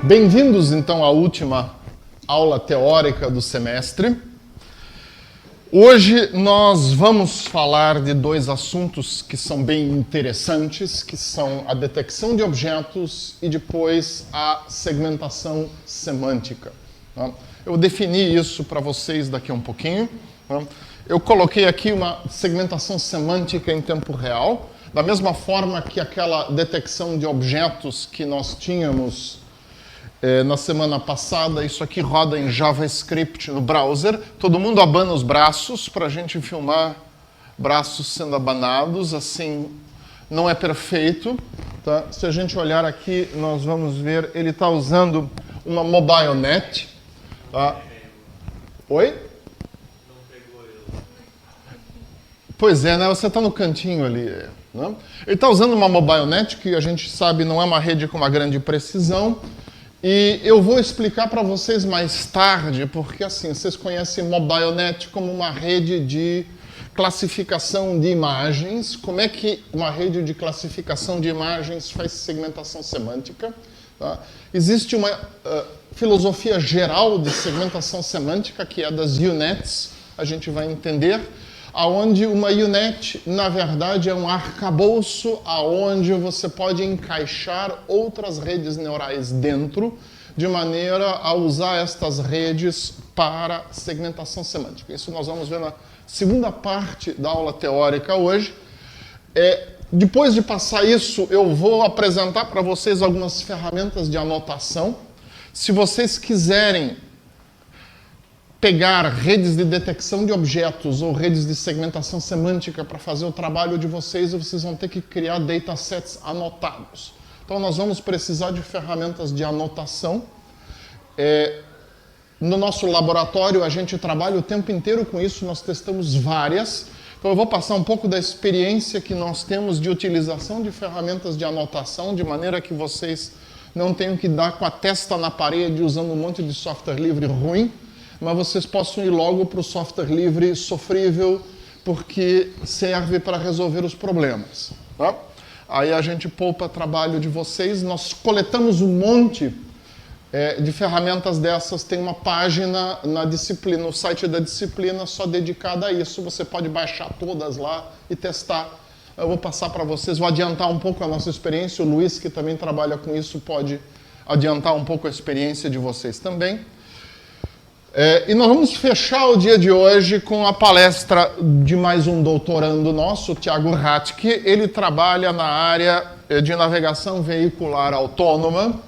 Bem-vindos, então, à última aula teórica do semestre. Hoje nós vamos falar de dois assuntos que são bem interessantes, que são a detecção de objetos e depois a segmentação semântica. Eu defini isso para vocês daqui a um pouquinho. Eu coloquei aqui uma segmentação semântica em tempo real, da mesma forma que aquela detecção de objetos que nós tínhamos na semana passada. Isso aqui roda em JavaScript no browser. Todo mundo abana os braços para a gente filmar braços sendo abanados. Assim, não é perfeito. Tá? Se a gente olhar aqui, nós vamos ver, ele está usando uma MobileNet. Tá? Oi? Não pegou ele. Pois é, né? Você está no cantinho ali. Né? Ele está usando uma MobileNet, que a gente sabe não é uma rede com uma grande precisão. E eu vou explicar para vocês mais tarde, porque assim, vocês conhecem MobileNet como uma rede de classificação de imagens. Como é que uma rede de classificação de imagens faz segmentação semântica? Tá? Existe uma filosofia geral de segmentação semântica, que é das UNets, a gente vai entender, aonde uma UNet, na verdade, é um arcabouço aonde você pode encaixar outras redes neurais dentro, de maneira a usar estas redes para segmentação semântica. Isso nós vamos ver na segunda parte da aula teórica hoje. Depois de passar isso, eu vou apresentar para vocês algumas ferramentas de anotação. Se vocês quiserem pegar redes de detecção de objetos ou redes de segmentação semântica para fazer o trabalho de vocês vão ter que criar datasets anotados. Então, nós vamos precisar de ferramentas de anotação. No nosso laboratório, a gente trabalha o tempo inteiro com isso, nós testamos várias. Então, eu vou passar um pouco da experiência que nós temos de utilização de ferramentas de anotação, de maneira que vocês não tenham que dar com a testa na parede usando um monte de software livre ruim, mas vocês possam ir logo para o software livre sofrível, porque serve para resolver os problemas. Tá? Aí a gente poupa trabalho de vocês. Nós coletamos um monte de ferramentas dessas. Tem uma página na disciplina, no site da disciplina só dedicada a isso. Você pode baixar todas lá e testar. Eu vou passar para vocês, vou adiantar um pouco a nossa experiência. O Luiz, que também trabalha com isso, pode adiantar um pouco a experiência de vocês também. E nós vamos fechar o dia de hoje com a palestra de mais um doutorando nosso, o Thiago Ratke. Ele trabalha na área de navegação veicular autônoma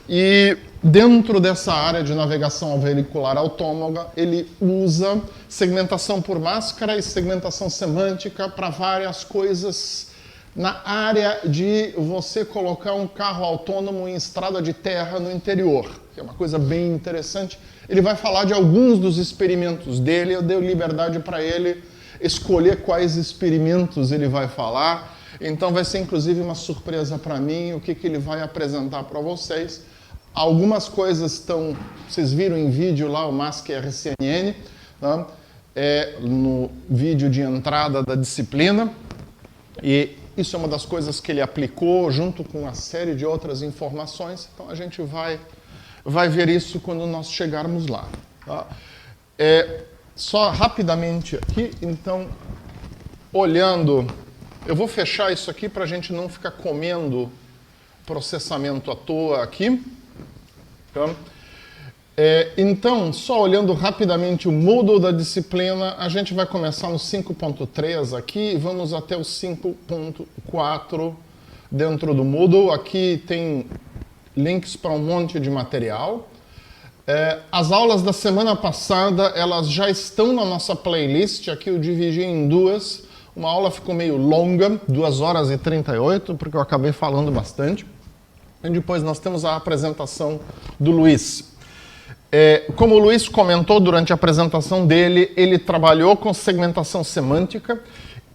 e dentro dessa área de navegação veicular autônoma ele usa segmentação por máscara e segmentação semântica para várias coisas na área de você colocar um carro autônomo em estrada de terra no interior, que é uma coisa bem interessante. Ele vai falar de alguns dos experimentos dele, eu dei liberdade para ele escolher quais experimentos ele vai falar, então vai ser inclusive uma surpresa para mim o que ele vai apresentar para vocês. Algumas coisas estão, vocês viram em vídeo lá, o Mask RCNN, tá? No vídeo de entrada da disciplina, e isso é uma das coisas que ele aplicou junto com uma série de outras informações, então a gente vai ver isso quando nós chegarmos lá. Tá? Só rapidamente aqui, então, olhando, eu vou fechar isso aqui para a gente não ficar comendo processamento à toa aqui. Tá? Então, só olhando rapidamente o Moodle da disciplina, a gente vai começar no 5.3 aqui e vamos até o 5.4 dentro do Moodle. Aqui tem links para um monte de material. As aulas da semana passada, elas já estão na nossa playlist. Aqui eu dividi em duas. Uma aula ficou meio longa, 2 horas e 38, porque eu acabei falando bastante. E depois nós temos a apresentação do Luiz. Como o Luiz comentou durante a apresentação dele, ele trabalhou com segmentação semântica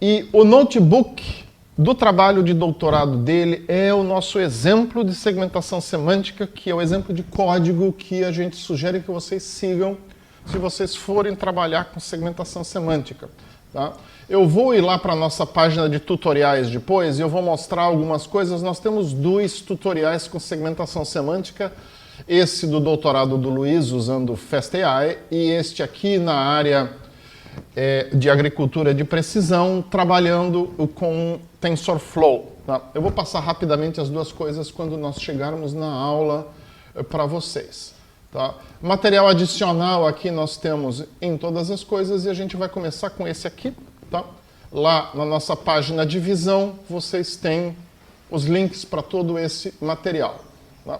e o notebook do trabalho de doutorado dele é o nosso exemplo de segmentação semântica, que é o exemplo de código que a gente sugere que vocês sigam se vocês forem trabalhar com segmentação semântica. Tá? Eu vou ir lá para a nossa página de tutoriais depois e eu vou mostrar algumas coisas. Nós temos 2 tutoriais com segmentação semântica Esse do doutorado do Luiz, usando FastAI, e este aqui na área de agricultura de precisão, trabalhando com TensorFlow. Tá? Eu vou passar rapidamente as duas coisas quando nós chegarmos na aula para vocês. Tá? Material adicional aqui nós temos em todas as coisas e a gente vai começar com esse aqui. Tá? Lá na nossa página de visão, vocês têm os links para todo esse material. Tá?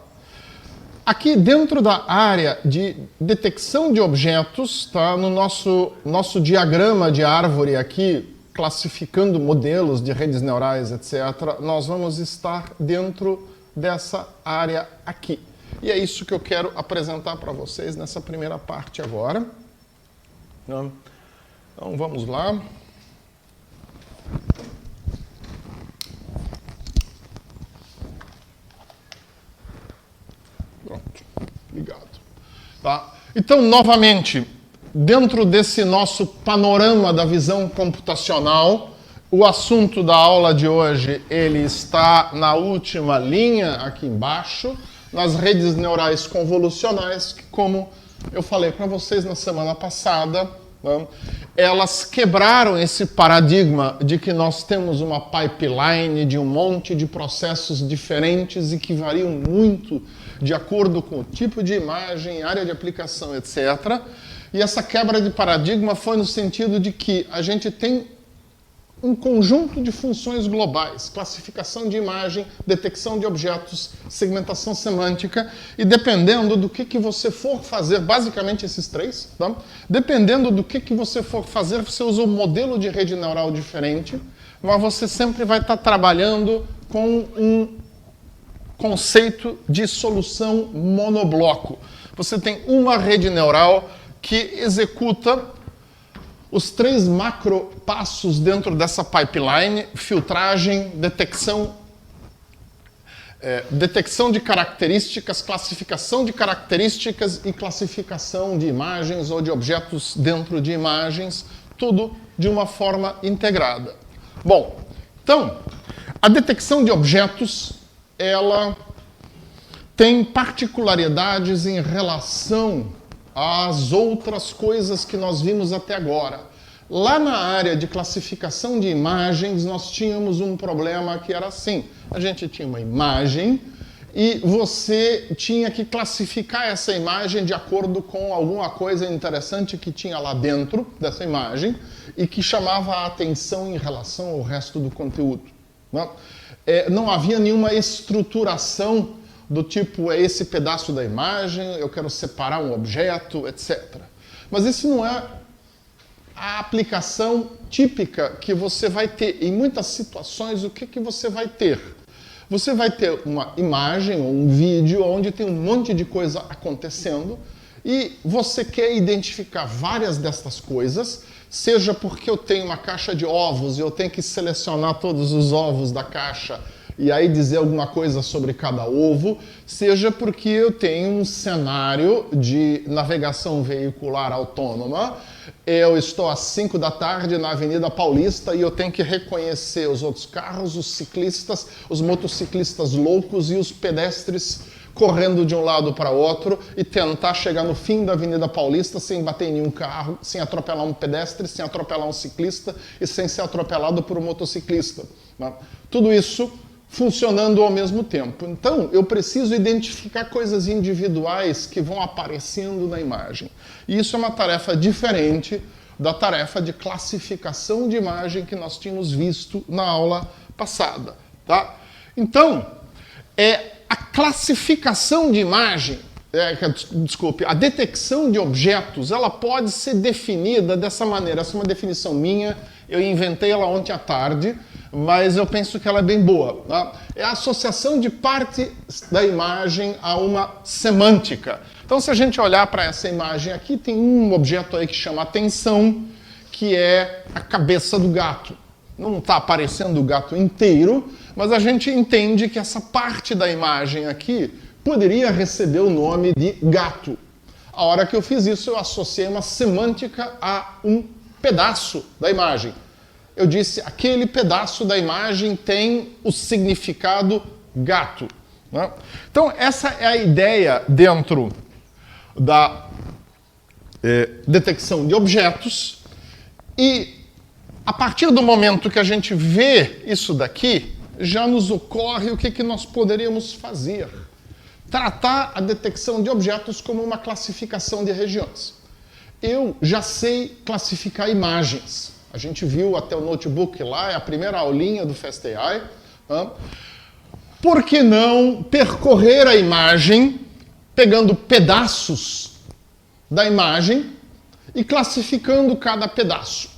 Aqui dentro da área de detecção de objetos, tá? No nosso diagrama de árvore aqui, classificando modelos de redes neurais, etc., nós vamos estar dentro dessa área aqui. E é isso que eu quero apresentar para vocês nessa primeira parte agora. Então vamos lá. Pronto, ligado. Tá? Então, novamente, dentro desse nosso panorama da visão computacional, o assunto da aula de hoje ele está na última linha aqui embaixo, nas redes neurais convolucionais, que, como eu falei para vocês na semana passada, né, elas quebraram esse paradigma de que nós temos uma pipeline de um monte de processos diferentes e que variam muito de acordo com o tipo de imagem, área de aplicação, etc. E essa quebra de paradigma foi no sentido de que a gente tem um conjunto de funções globais, classificação de imagem, detecção de objetos, segmentação semântica, e dependendo do que você for fazer, basicamente esses três, tá? Dependendo do que você for fazer, você usa um modelo de rede neural diferente, mas você sempre vai estar trabalhando com um conceito de solução monobloco. Você tem uma rede neural que executa os três macro passos dentro dessa pipeline: filtragem, detecção de características, classificação de características e classificação de imagens ou de objetos dentro de imagens, tudo de uma forma integrada. Bom, então, a detecção de objetos, ela tem particularidades em relação às outras coisas que nós vimos até agora. Lá na área de classificação de imagens, nós tínhamos um problema que era assim: a gente tinha uma imagem e você tinha que classificar essa imagem de acordo com alguma coisa interessante que tinha lá dentro dessa imagem e que chamava a atenção em relação ao resto do conteúdo. Não havia nenhuma estruturação do tipo, é esse pedaço da imagem, eu quero separar um objeto, etc. Mas isso não é a aplicação típica que você vai ter. Em muitas situações, o que você vai ter? Você vai ter uma imagem ou um vídeo onde tem um monte de coisa acontecendo e você quer identificar várias dessas coisas, seja porque eu tenho uma caixa de ovos e eu tenho que selecionar todos os ovos da caixa e aí dizer alguma coisa sobre cada ovo, seja porque eu tenho um cenário de navegação veicular autônoma, eu estou às 5 da tarde na Avenida Paulista e eu tenho que reconhecer os outros carros, os ciclistas, os motociclistas loucos e os pedestres correndo de um lado para outro e tentar chegar no fim da Avenida Paulista sem bater em nenhum carro, sem atropelar um pedestre, sem atropelar um ciclista e sem ser atropelado por um motociclista. Tudo isso funcionando ao mesmo tempo. Então, eu preciso identificar coisas individuais que vão aparecendo na imagem. E isso é uma tarefa diferente da tarefa de classificação de imagem que nós tínhamos visto na aula passada. Tá? Então, a classificação de imagem, a detecção de objetos, ela pode ser definida dessa maneira. Essa é uma definição minha, eu inventei ela ontem à tarde, mas eu penso que ela é bem boa. Tá? É a associação de parte da imagem a uma semântica. Então, se a gente olhar para essa imagem aqui, tem um objeto aí que chama atenção, que é a cabeça do gato. Não está aparecendo o gato inteiro, mas a gente entende que essa parte da imagem aqui poderia receber o nome de gato. A hora que eu fiz isso, eu associei uma semântica a um pedaço da imagem. Eu disse, aquele pedaço da imagem tem o significado gato. Né? Então, essa é a ideia dentro da detecção de objetos. E, a partir do momento que a gente vê isso daqui, já nos ocorre o que nós poderíamos fazer. Tratar a detecção de objetos como uma classificação de regiões. Eu já sei classificar imagens. A gente viu até o notebook lá, é a primeira aulinha do FastAI. Por que não percorrer a imagem, pegando pedaços da imagem e classificando cada pedaço?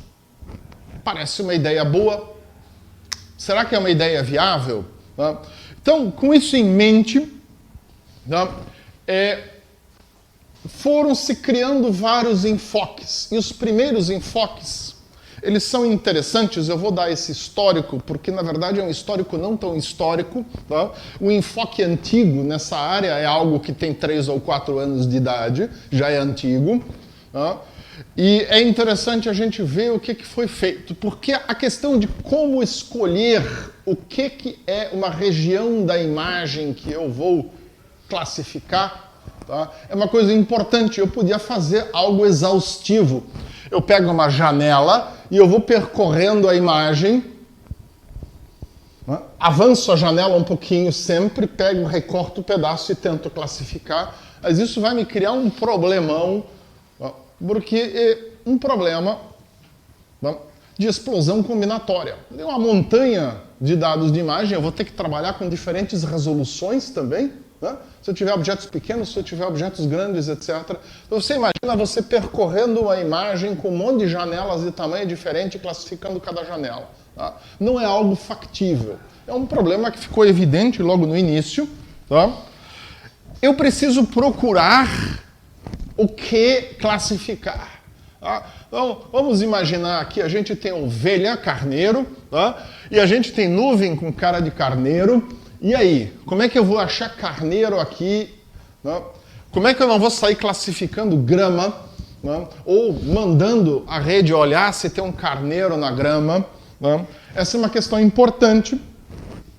Parece uma ideia boa. Será que é uma ideia viável? Então, com isso em mente, foram se criando vários enfoques. E os primeiros enfoques, eles são interessantes. Eu vou dar esse histórico, porque na verdade é um histórico não tão histórico. Tá? O enfoque antigo nessa área é algo que tem 3 ou 4 anos de idade, já é antigo. Tá? E é interessante a gente ver o que foi feito, porque a questão de como escolher o que é uma região da imagem que eu vou classificar, tá? É uma coisa importante. Eu podia fazer algo exaustivo. Eu pego uma janela e eu vou percorrendo a imagem, né? Avanço a janela um pouquinho sempre, pego, recorto o pedaço e tento classificar. Mas isso vai me criar um problemão, tá? Porque é um problema, tá? De explosão combinatória. Tem uma montanha de dados de imagem, eu vou ter que trabalhar com diferentes resoluções também. Né? Se eu tiver objetos pequenos, se eu tiver objetos grandes, etc. Então você imagina você percorrendo uma imagem com um monte de janelas de tamanho diferente, classificando cada janela. Tá? Não é algo factível. É um problema que ficou evidente logo no início. Tá? Eu preciso procurar o que classificar. Tá? Então, vamos imaginar aqui, a gente tem ovelha, carneiro, tá? E a gente tem nuvem com cara de carneiro. E aí, como é que eu vou achar carneiro aqui? Né? Como é que eu não vou sair classificando grama? Né? Ou mandando a rede olhar se tem um carneiro na grama? Né? Essa é uma questão importante.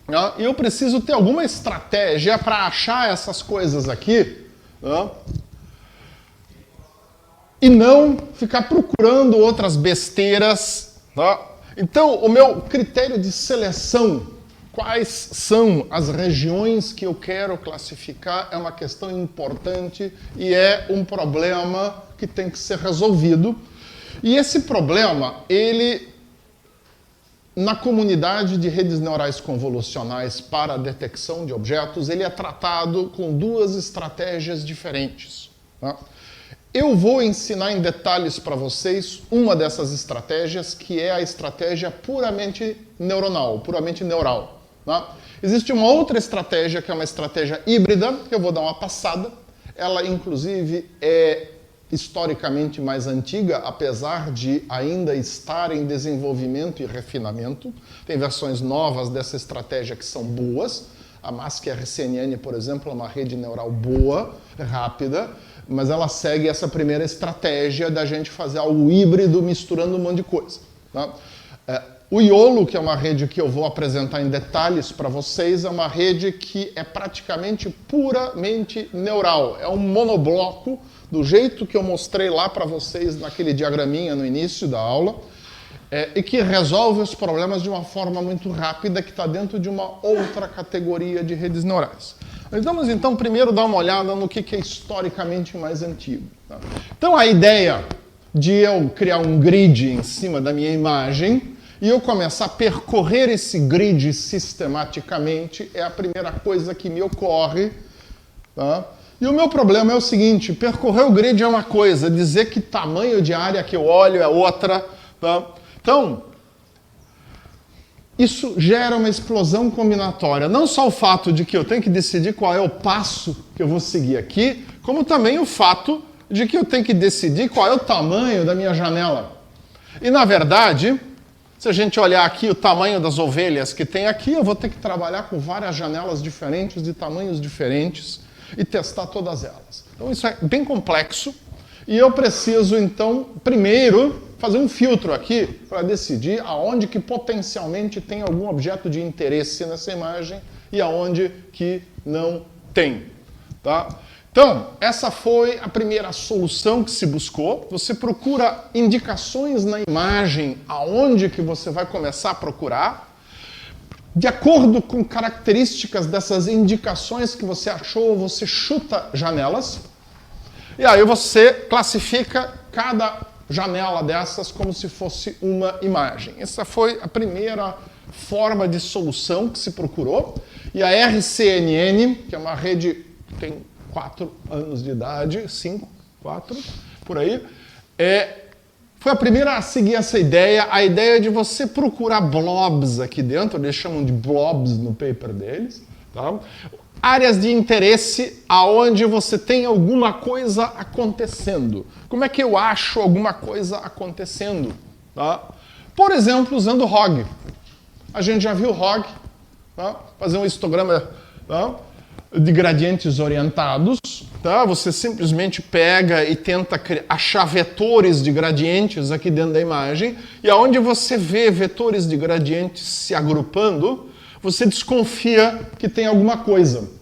Né? E eu preciso ter alguma estratégia para achar essas coisas aqui. Né? E não ficar procurando outras besteiras. Né? Então, o meu critério de seleção, quais são as regiões que eu quero classificar, é uma questão importante e é um problema que tem que ser resolvido. E esse problema, ele, na comunidade de redes neurais convolucionais para a detecção de objetos, ele é tratado com 2 estratégias diferentes. Tá? Eu vou ensinar em detalhes para vocês uma dessas estratégias, que é a estratégia puramente neuronal, puramente neural. Tá? Existe uma outra estratégia, que é uma estratégia híbrida, que eu vou dar uma passada. Ela, inclusive, é historicamente mais antiga, apesar de ainda estar em desenvolvimento e refinamento. Tem versões novas dessa estratégia que são boas. A MaskRCNN, por exemplo, é uma rede neural boa, rápida, mas ela segue essa primeira estratégia da gente fazer algo híbrido, misturando um monte de coisa. Tá? O YOLO, que é uma rede que eu vou apresentar em detalhes para vocês, é uma rede que é praticamente puramente neural. É um monobloco, do jeito que eu mostrei lá para vocês naquele diagraminha no início da aula, e que resolve os problemas de uma forma muito rápida, que está dentro de uma outra categoria de redes neurais. Mas vamos então primeiro dar uma olhada no que é historicamente mais antigo. Tá? Então a ideia de eu criar um grid em cima da minha imagem e eu começar a percorrer esse grid sistematicamente é a primeira coisa que me ocorre. Tá? E o meu problema é o seguinte: percorrer o grid é uma coisa, dizer que tamanho de área que eu olho é outra. Tá? Então, isso gera uma explosão combinatória. Não só o fato de que eu tenho que decidir qual é o passo que eu vou seguir aqui, como também o fato de que eu tenho que decidir qual é o tamanho da minha janela. E, na verdade, se a gente olhar aqui o tamanho das ovelhas que tem aqui, eu vou ter que trabalhar com várias janelas diferentes, de tamanhos diferentes, e testar todas elas. Então isso é bem complexo, e eu preciso, então, primeiro, fazer um filtro aqui para decidir aonde que potencialmente tem algum objeto de interesse nessa imagem e aonde que não tem. Tá? Então, essa foi a primeira solução que se buscou. Você procura indicações na imagem aonde que você vai começar a procurar. De acordo com características dessas indicações que você achou, você chuta janelas. E aí você classifica cada janela dessas como se fosse uma imagem. Essa foi a primeira forma de solução que se procurou. E a RCNN, que é uma rede que tem 4 anos de idade, 5, 4, por aí, foi a primeira a seguir essa ideia, a ideia de você procurar blobs aqui dentro, eles chamam de blobs no paper deles, tá? Áreas de interesse aonde você tem alguma coisa acontecendo. Como é que eu acho alguma coisa acontecendo? Tá? Por exemplo, usando ROG. A gente já viu ROG, tá? Fazer um histograma, tá? De gradientes orientados. Tá? Você simplesmente pega e tenta achar vetores de gradientes aqui dentro da imagem, e aonde você vê vetores de gradientes se agrupando, você desconfia que tem alguma coisa.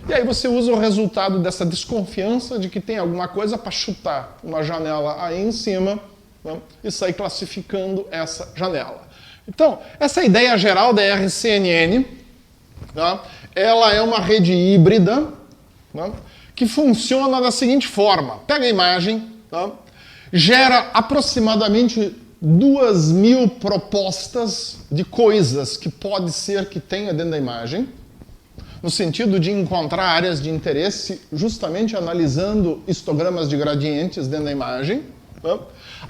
E aí você usa o resultado dessa desconfiança de que tem alguma coisa para chutar uma janela aí em cima, né, e sair classificando essa janela. Então, essa ideia geral da RCNN, tá, ela é uma rede híbrida, tá, que funciona da seguinte forma. Pega a imagem, tá, gera aproximadamente 2.000 propostas de coisas que pode ser que tenha dentro da imagem, no sentido de encontrar áreas de interesse, justamente analisando histogramas de gradientes dentro da imagem. Tá?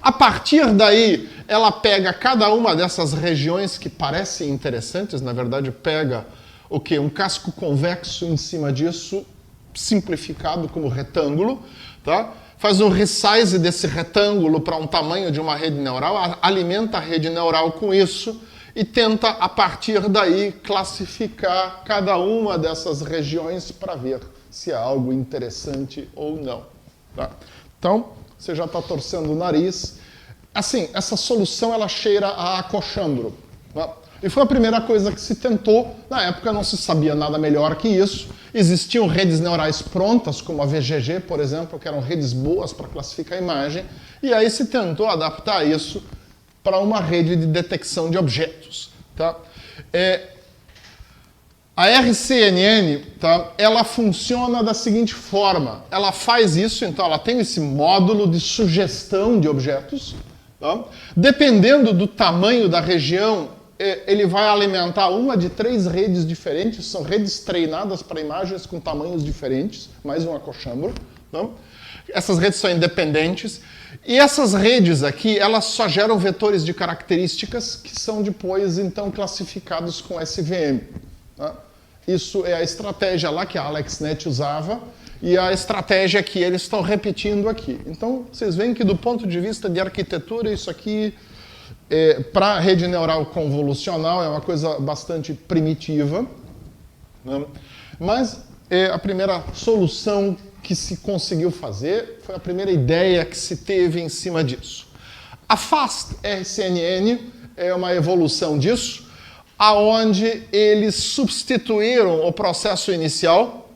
A partir daí, ela pega cada uma dessas regiões que parecem interessantes, na verdade pega o quê? Um casco convexo em cima disso, simplificado como retângulo, tá? Faz um resize desse retângulo para um tamanho de uma rede neural, alimenta a rede neural com isso e tenta, a partir daí, classificar cada uma dessas regiões para ver se é algo interessante ou não. Tá? Então, você já está torcendo o nariz. Assim, essa solução ela cheira a acochambro. Tá? E foi a primeira coisa que se tentou. Na época não se sabia nada melhor que isso. Existiam redes neurais prontas, como a VGG, por exemplo, que eram redes boas para classificar a imagem. E aí se tentou adaptar isso para uma rede de detecção de objetos. Tá? A RCNN, tá, ela funciona da seguinte forma. Ela faz isso, então ela tem esse módulo de sugestão de objetos. Tá? Dependendo do tamanho da região, ele vai alimentar uma de 3 redes diferentes. São redes treinadas para imagens com tamanhos diferentes, mais um acochambro. Tá? Essas redes são independentes. E essas redes aqui, elas só geram vetores de características que são depois, então, classificados com SVM. Tá? Isso é a estratégia lá que a AlexNet usava e a estratégia que eles estão repetindo aqui. Então, vocês veem que do ponto de vista de arquitetura, isso aqui, para a rede neural convolucional, é uma coisa bastante primitiva. Né? Mas a primeira solução que se conseguiu fazer, foi a primeira ideia que se teve em cima disso. A Fast RCNN é uma evolução disso, aonde eles substituíram o processo inicial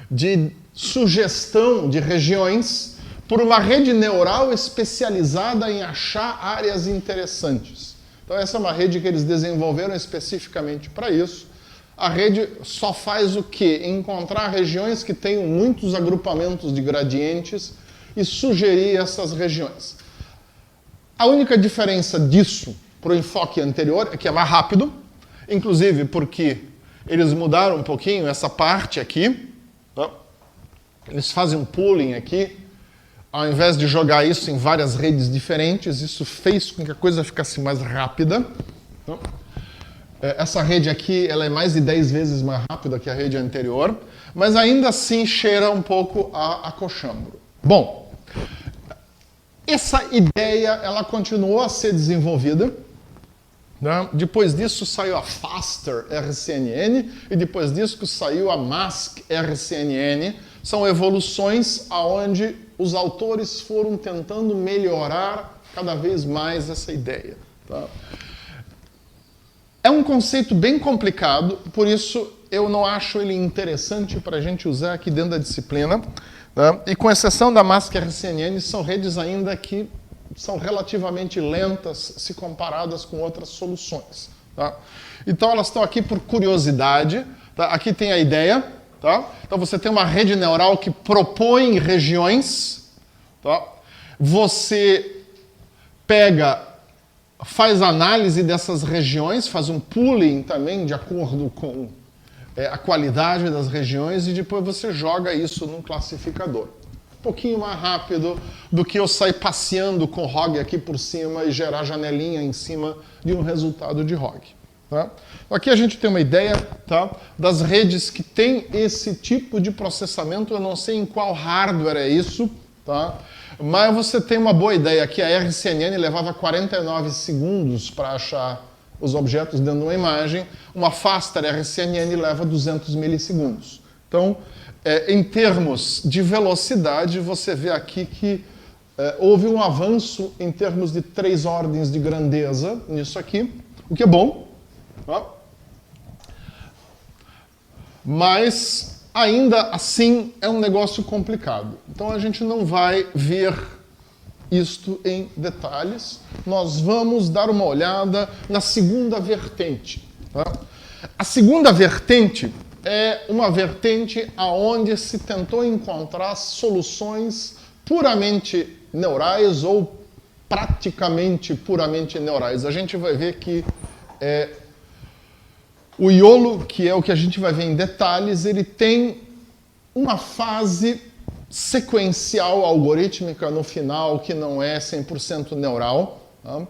de sugestão de regiões por uma rede neural especializada em achar áreas interessantes. Então essa é uma rede que eles desenvolveram especificamente para isso. A rede só faz o quê? Encontrar regiões que tenham muitos agrupamentos de gradientes e sugerir essas regiões. A única diferença disso para o enfoque anterior é que é mais rápido, inclusive porque eles mudaram um pouquinho essa parte aqui. Tá? Eles fazem um pooling aqui, ao invés de jogar isso em várias redes diferentes, isso fez com que a coisa ficasse mais rápida. Tá? Essa rede aqui ela é mais de 10 vezes mais rápida que a rede anterior, mas ainda assim cheira um pouco a acochambro. Bom, essa ideia ela continuou a ser desenvolvida. Né? Depois disso saiu a Faster RCNN e depois disso saiu a Mask RCNN. São evoluções aonde os autores foram tentando melhorar cada vez mais essa ideia. Tá? É um conceito bem complicado, por isso eu não acho ele interessante para a gente usar aqui dentro da disciplina. Né? E com exceção da MASC-RCNN, são redes ainda que são relativamente lentas se comparadas com outras soluções. Tá? Então elas estão aqui por curiosidade. Tá? Aqui tem a ideia. Tá? Então você tem uma rede neural que propõe regiões. Tá? Você faz análise dessas regiões, faz um pooling também de acordo com a qualidade das regiões e depois você joga isso num classificador. Um pouquinho mais rápido do que eu sair passeando com ROG aqui por cima e gerar janelinha em cima de um resultado de ROG. Tá? Aqui a gente tem uma ideia, tá, das redes que tem esse tipo de processamento. Eu não sei em qual hardware é isso, tá? Mas você tem uma boa ideia que a RCNN levava 49 segundos para achar os objetos dentro de uma imagem. Uma Faster RCNN leva 200 milissegundos. Então, em termos de velocidade, você vê aqui que houve um avanço em termos de 3 ordens de grandeza nisso aqui, o que é bom. Tá? Mas, ainda assim, é um negócio complicado. Então, a gente não vai ver isto em detalhes. Nós vamos dar uma olhada na segunda vertente. Tá? A segunda vertente é uma vertente onde se tentou encontrar soluções puramente neurais ou praticamente puramente neurais. A gente vai ver que o YOLO, que é o que a gente vai ver em detalhes, ele tem uma fase sequencial algorítmica no final que não é 100% neural. Tá?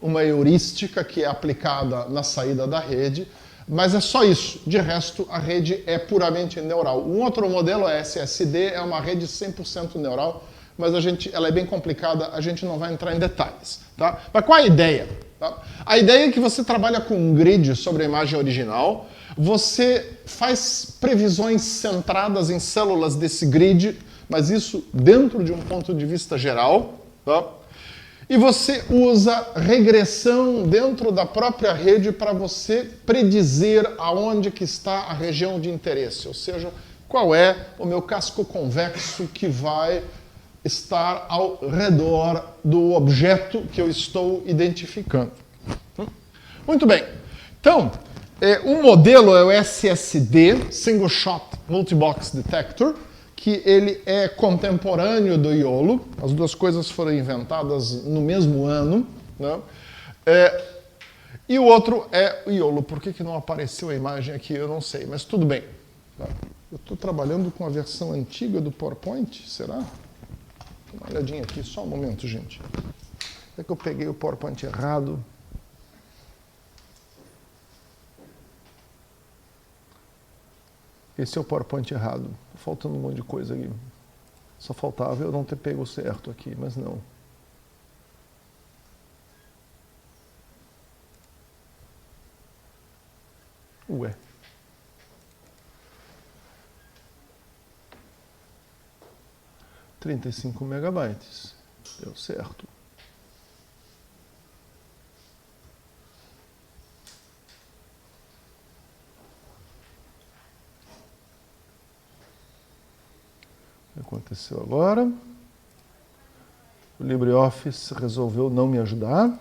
Uma heurística que é aplicada na saída da rede, mas é só isso. De resto, a rede é puramente neural. Um outro modelo, a SSD, é uma rede 100% neural, mas ela é bem complicada, a gente não vai entrar em detalhes. Tá? Mas qual é a ideia? Tá? A ideia é que você trabalha com um grid sobre a imagem original, você faz previsões centradas em células desse grid, mas isso dentro de um ponto de vista geral. Tá? E você usa regressão dentro da própria rede para você predizer aonde que está a região de interesse, ou seja, qual é o meu casco convexo que vai estar ao redor do objeto que eu estou identificando. Muito bem. Então, o modelo é o SSD, Single Shot Multibox Detector, que ele é contemporâneo do YOLO. As duas coisas foram inventadas no mesmo ano. Né? E o outro é o YOLO. Por que não apareceu a imagem aqui? Eu não sei, mas tudo bem. Tá? Eu estou trabalhando com a versão antiga do PowerPoint, será? Dá uma olhadinha aqui, só um momento, gente. É que eu peguei o PowerPoint errado. Esse é o PowerPoint errado. Tá faltando um monte de coisa aqui. Só faltava eu não ter pego certo aqui, mas não. Ué. — 35 megabytes. Deu certo. O que aconteceu agora? O LibreOffice resolveu não me ajudar.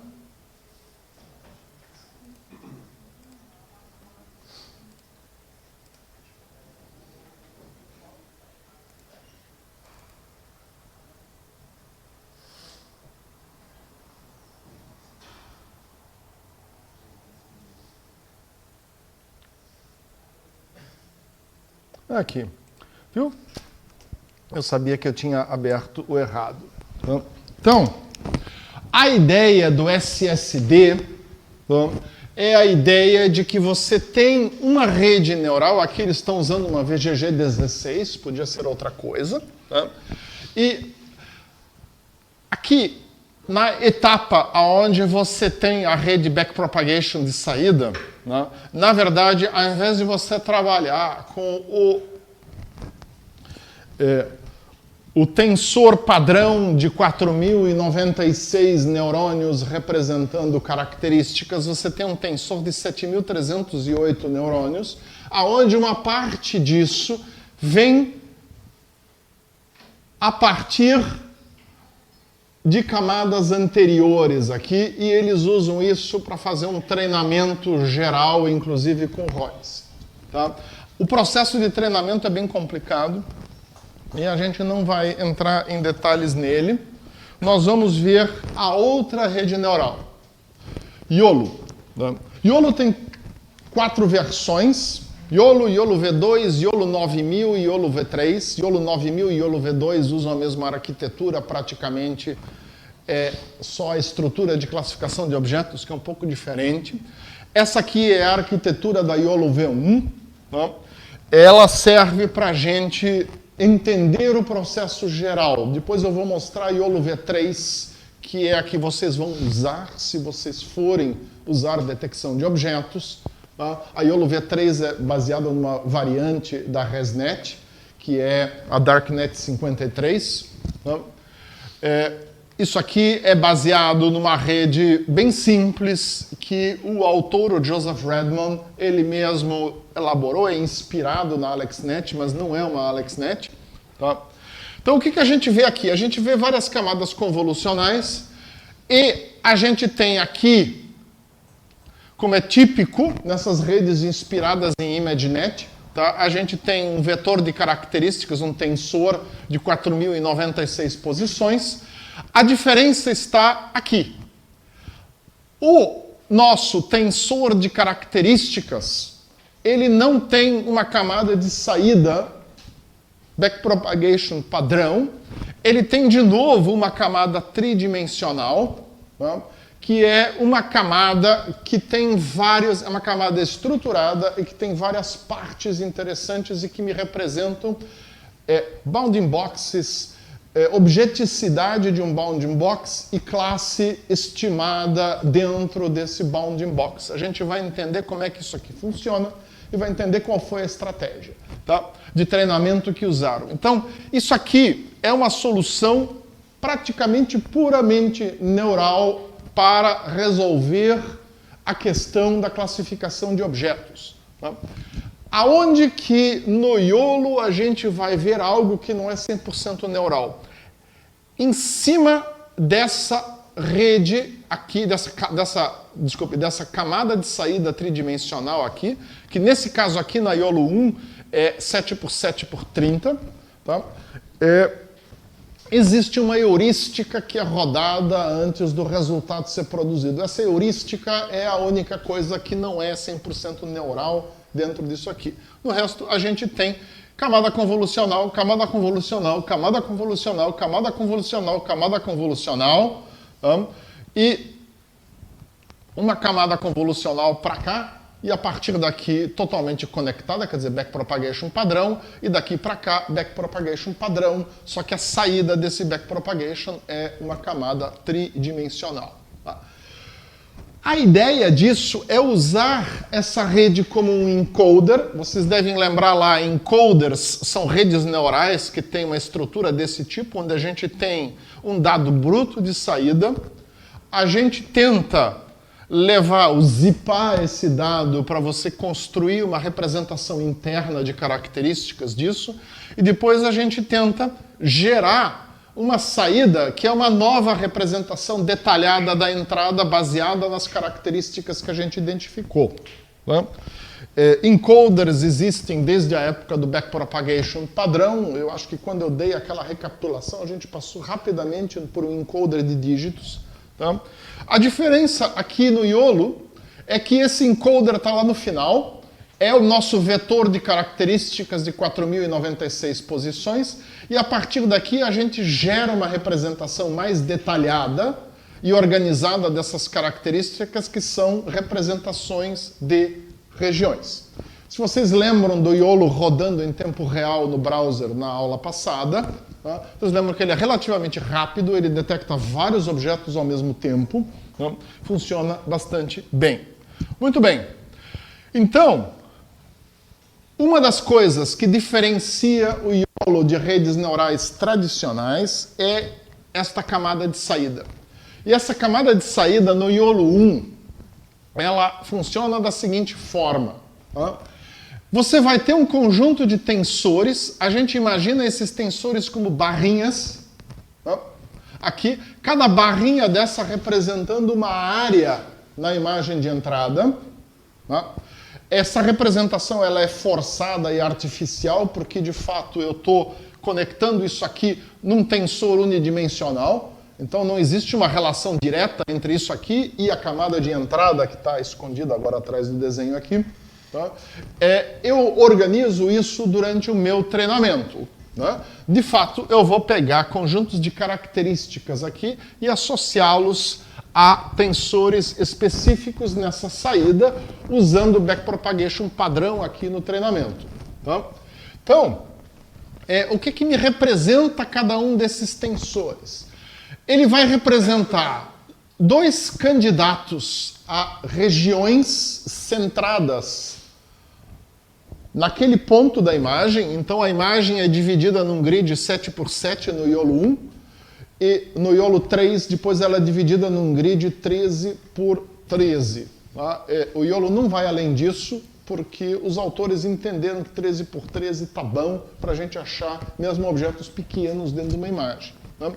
Aqui, viu? Eu sabia que eu tinha aberto o errado. Então, a ideia do SSD é a ideia de que você tem uma rede neural. Aqui eles estão usando uma VGG16, podia ser outra coisa. Tá? E aqui, na etapa onde você tem a rede backpropagation de saída, né? Na verdade, ao invés de você trabalhar com o tensor padrão de 4.096 neurônios representando características, você tem um tensor de 7.308 neurônios, aonde uma parte disso vem a partir de camadas anteriores aqui, e eles usam isso para fazer um treinamento geral, inclusive com ROIs. Tá? O processo de treinamento é bem complicado, e a gente não vai entrar em detalhes nele. Nós vamos ver a outra rede neural, YOLO. Tá? YOLO tem 4 versões, YOLO, YOLO V2, YOLO 9000 e YOLO V3. YOLO 9000 e YOLO V2 usam a mesma arquitetura, praticamente é só a estrutura de classificação de objetos, que é um pouco diferente. Essa aqui é a arquitetura da YOLO V1. Tá? Ela serve para a gente entender o processo geral. Depois eu vou mostrar a YOLO V3, que é a que vocês vão usar se vocês forem usar detecção de objetos. Tá? A YOLO V3 é baseada numa variante da ResNet, que é a DarkNet 53. Tá? Isso aqui é baseado numa rede bem simples que o autor, o Joseph Redmond, ele mesmo elaborou, é inspirado na AlexNet, mas não é uma AlexNet. Tá? Então o que a gente vê aqui? A gente vê várias camadas convolucionais e a gente tem aqui, como é típico nessas redes inspiradas em ImageNet, tá? A gente tem um vetor de características, um tensor de 4.096 posições. A diferença está aqui. O nosso tensor de características, ele não tem uma camada de saída backpropagation padrão. Ele tem, de novo, uma camada tridimensional, tá? Que é uma camada que tem várias, é uma camada estruturada e que tem várias partes interessantes e que me representam bounding boxes, objeticidade de um bounding box e classe estimada dentro desse bounding box. A gente vai entender como é que isso aqui funciona e vai entender qual foi a estratégia, tá? De treinamento que usaram. Então, isso aqui é uma solução praticamente puramente neural para resolver a questão da classificação de objetos. Tá? Aonde que no YOLO a gente vai ver algo que não é 100% neural? Em cima dessa rede aqui, dessa camada de saída tridimensional aqui, que nesse caso aqui na YOLO 1 é 7x7x30, tá? Existe uma heurística que é rodada antes do resultado ser produzido. Essa heurística é a única coisa que não é 100% neural dentro disso aqui. No resto, a gente tem camada convolucional, camada convolucional, camada convolucional, camada convolucional, camada convolucional, e uma camada convolucional para cá, e a partir daqui totalmente conectada, quer dizer, backpropagation padrão, e daqui para cá, backpropagation padrão, só que a saída desse backpropagation é uma camada tridimensional. Tá? A ideia disso é usar essa rede como um encoder. Vocês devem lembrar lá, encoders são redes neurais que têm uma estrutura desse tipo, onde a gente tem um dado bruto de saída, a gente tenta zipar esse dado para você construir uma representação interna de características disso, e depois a gente tenta gerar uma saída que é uma nova representação detalhada da entrada baseada nas características que a gente identificou. Né? Encoders existem desde a época do backpropagation padrão. Eu acho que quando eu dei aquela recapitulação, a gente passou rapidamente por um encoder de dígitos. Tá? A diferença aqui no YOLO é que esse encoder está lá no final, é o nosso vetor de características de 4.096 posições, e a partir daqui a gente gera uma representação mais detalhada e organizada dessas características que são representações de regiões. Se vocês lembram do YOLO rodando em tempo real no browser na aula passada, tá? Vocês lembram que ele é relativamente rápido, ele detecta vários objetos ao mesmo tempo, tá? Funciona bastante bem. Muito bem. Então, uma das coisas que diferencia o YOLO miolo de redes neurais tradicionais é esta camada de saída. E essa camada de saída no miolo 1, ela funciona da seguinte forma. Tá? Você vai ter um conjunto de tensores, a gente imagina esses tensores como barrinhas. Tá? Aqui, cada barrinha dessa representando uma área na imagem de entrada. Tá? Essa representação ela é forçada e artificial, porque de fato eu estou conectando isso aqui num tensor unidimensional. Então não existe uma relação direta entre isso aqui e a camada de entrada que está escondida agora atrás do desenho aqui. Tá? Eu organizo isso durante o meu treinamento. Né? De fato, eu vou pegar conjuntos de características aqui e associá-los a tensores específicos nessa saída, usando o backpropagation padrão aqui no treinamento. Tá? Então, o que me representa cada um desses tensores? Ele vai representar dois candidatos a regiões centradas naquele ponto da imagem. Então a imagem é dividida num grid 7x7 no miolo 1 e no miolo 3 depois ela é dividida num grid 13x13. Tá? O miolo não vai além disso porque os autores entenderam que 13x13 está bom para a gente achar mesmo objetos pequenos dentro de uma imagem. Tá?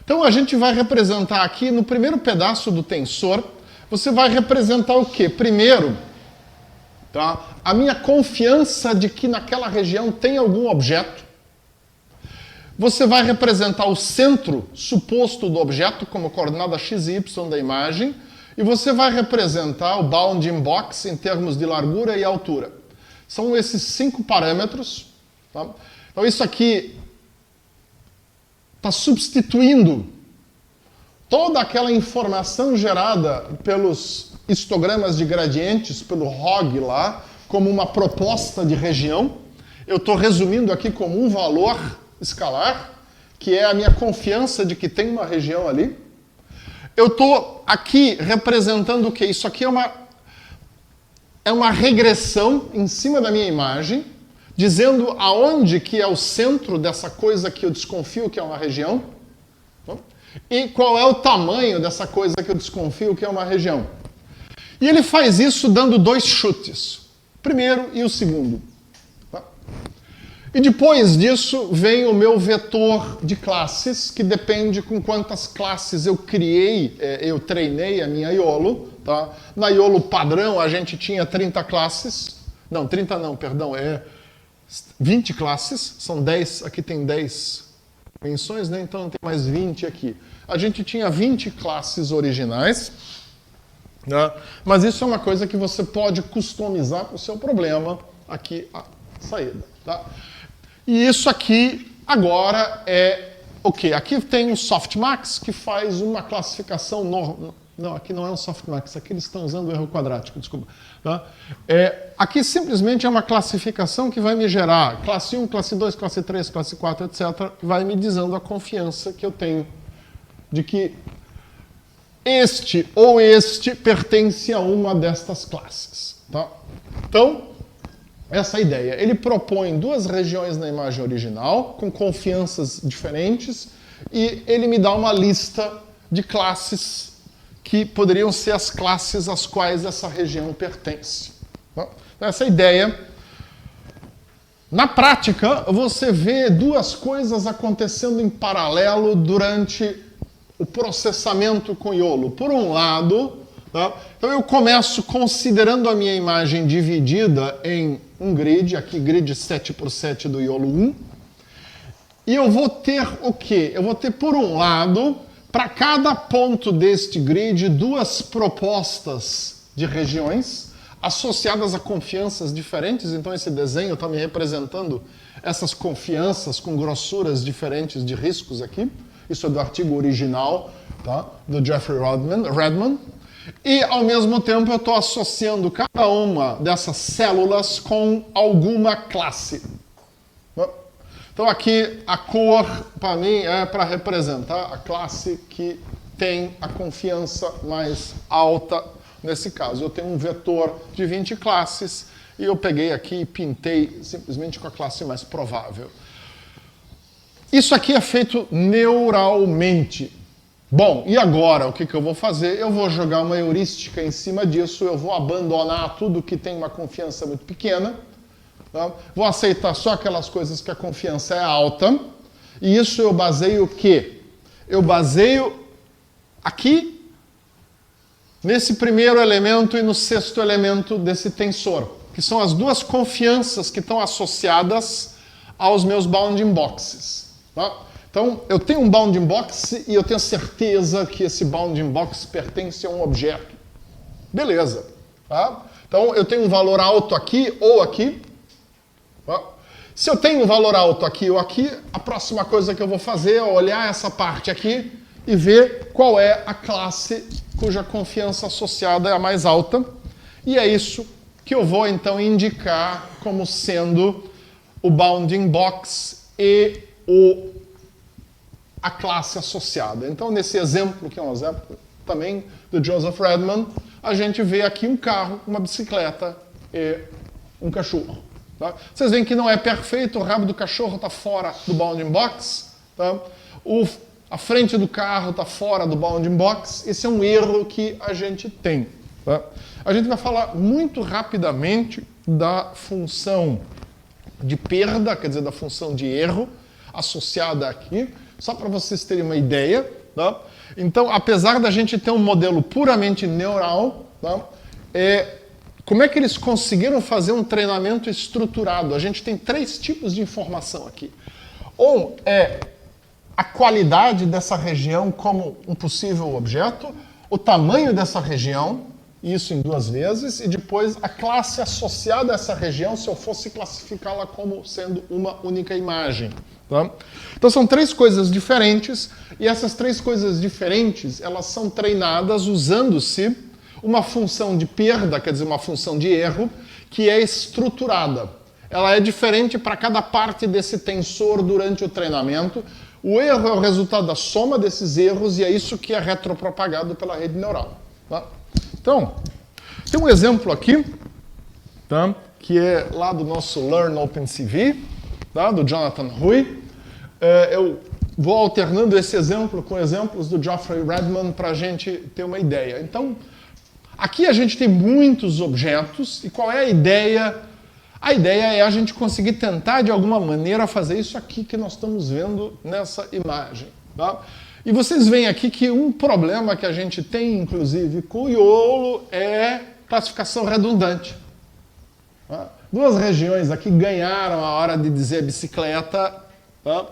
Então a gente vai representar aqui no primeiro pedaço do tensor, você vai representar o quê? Primeiro, tá? A minha confiança de que naquela região tem algum objeto. Você vai representar o centro suposto do objeto como coordenada x e y da imagem. E você vai representar o bounding box em termos de largura e altura. São esses 5 parâmetros. Tá? Então isso aqui está substituindo toda aquela informação gerada pelos histogramas de gradientes, pelo ROG lá, como uma proposta de região. Eu estou resumindo aqui como um valor escalar, que é a minha confiança de que tem uma região ali. Eu estou aqui representando o quê? Isso aqui é uma regressão em cima da minha imagem, dizendo aonde que é o centro dessa coisa que eu desconfio que é uma região, e qual é o tamanho dessa coisa que eu desconfio que é uma região. E ele faz isso dando 2 chutes, o primeiro e o segundo. Tá? E depois disso vem o meu vetor de classes, que depende com quantas classes eu criei, eu treinei a minha miolo. Tá? Na miolo padrão a gente tinha 30 classes, não, 30 não, perdão, 20 classes, são 10, aqui tem 10 menções, né? Então tem mais 20 aqui. A gente tinha 20 classes originais, né? Mas isso é uma coisa que você pode customizar para o seu problema, aqui a saída. Tá? E isso aqui agora é o quê? Aqui tem o softmax que faz uma classificação normal. Não, aqui não é um softmax, aqui eles estão usando o erro quadrático, desculpa. Tá? Aqui simplesmente é uma classificação que vai me gerar classe 1, classe 2, classe 3, classe 4, etc. Vai me dizendo a confiança que eu tenho de que este ou este pertence a uma destas classes. Tá? Então, essa é a ideia. Ele propõe 2 regiões na imagem original, com confianças diferentes, e ele me dá uma lista de classes que poderiam ser as classes às quais essa região pertence. Então, essa é a ideia. Na prática, você vê 2 coisas acontecendo em paralelo durante o processamento com miolo. Por um lado, tá? Então eu começo considerando a minha imagem dividida em um grid, aqui grid 7x7 do miolo 1, e eu vou ter o quê? Eu vou ter, por um lado, para cada ponto deste grid, 2 propostas de regiões associadas a confianças diferentes. Então esse desenho está me representando essas confianças com grossuras diferentes de riscos aqui. Isso é do artigo original, tá? Do Jeffrey Redman. E, ao mesmo tempo, eu estou associando cada uma dessas células com alguma classe. Então aqui a cor, para mim, é para representar a classe que tem a confiança mais alta. Nesse caso, eu tenho um vetor de 20 classes e eu peguei aqui e pintei simplesmente com a classe mais provável. Isso aqui é feito neuralmente. Bom, e agora o que eu vou fazer? Eu vou jogar uma heurística em cima disso, eu vou abandonar tudo que tem uma confiança muito pequena, tá? Vou aceitar só aquelas coisas que a confiança é alta, e isso eu baseio o quê? Eu baseio aqui, nesse primeiro elemento e no sexto elemento desse tensor, que são as duas confianças que estão associadas aos meus bounding boxes. Tá? Então, eu tenho um bounding box e eu tenho certeza que esse bounding box pertence a um objeto. Beleza. Tá? Então, eu tenho um valor alto aqui ou aqui. Tá? Se eu tenho um valor alto aqui ou aqui, a próxima coisa que eu vou fazer é olhar essa parte aqui e ver qual é a classe cuja confiança associada é a mais alta. E é isso que eu vou, então, indicar como sendo o bounding box e a classe associada. Então, nesse exemplo, que é um exemplo também do Joseph Redman, a gente vê aqui um carro, uma bicicleta e um cachorro. Tá? Vocês veem que não é perfeito, o rabo do cachorro está fora do bounding box, tá? A frente do carro está fora do bounding box. Esse é um erro que a gente tem. Tá? A gente vai falar muito rapidamente da função de perda, quer dizer, da função de erro associada aqui, só para vocês terem uma ideia. Tá? Então, apesar da gente ter um modelo puramente neural, tá? Como é que eles conseguiram fazer um treinamento estruturado? A gente tem 3 tipos de informação aqui. Um é a qualidade dessa região como um possível objeto, o tamanho dessa região, isso em 2 vezes, e depois a classe associada a essa região, se eu fosse classificá-la como sendo uma única imagem. Tá? Então são 3 coisas diferentes, e essas 3 coisas diferentes, elas são treinadas usando-se uma função de perda, quer dizer, uma função de erro, que é estruturada. Ela é diferente para cada parte desse tensor durante o treinamento. O erro é o resultado da soma desses erros, e é isso que é retropropagado pela rede neural. Tá? Então, tem um exemplo aqui, tá? Que é lá do nosso Learn OpenCV, tá? Do Jonathan Hui. Eu vou alternando esse exemplo com exemplos do Geoffrey Redman para a gente ter uma ideia. Então, aqui a gente tem muitos objetos, e qual é a ideia? A ideia é a gente conseguir tentar, de alguma maneira, fazer isso aqui que nós estamos vendo nessa imagem. Tá? E vocês veem aqui que um problema que a gente tem, inclusive, com o YOLO é classificação redundante. Tá? 2 regiões aqui ganharam a hora de dizer bicicleta, tá?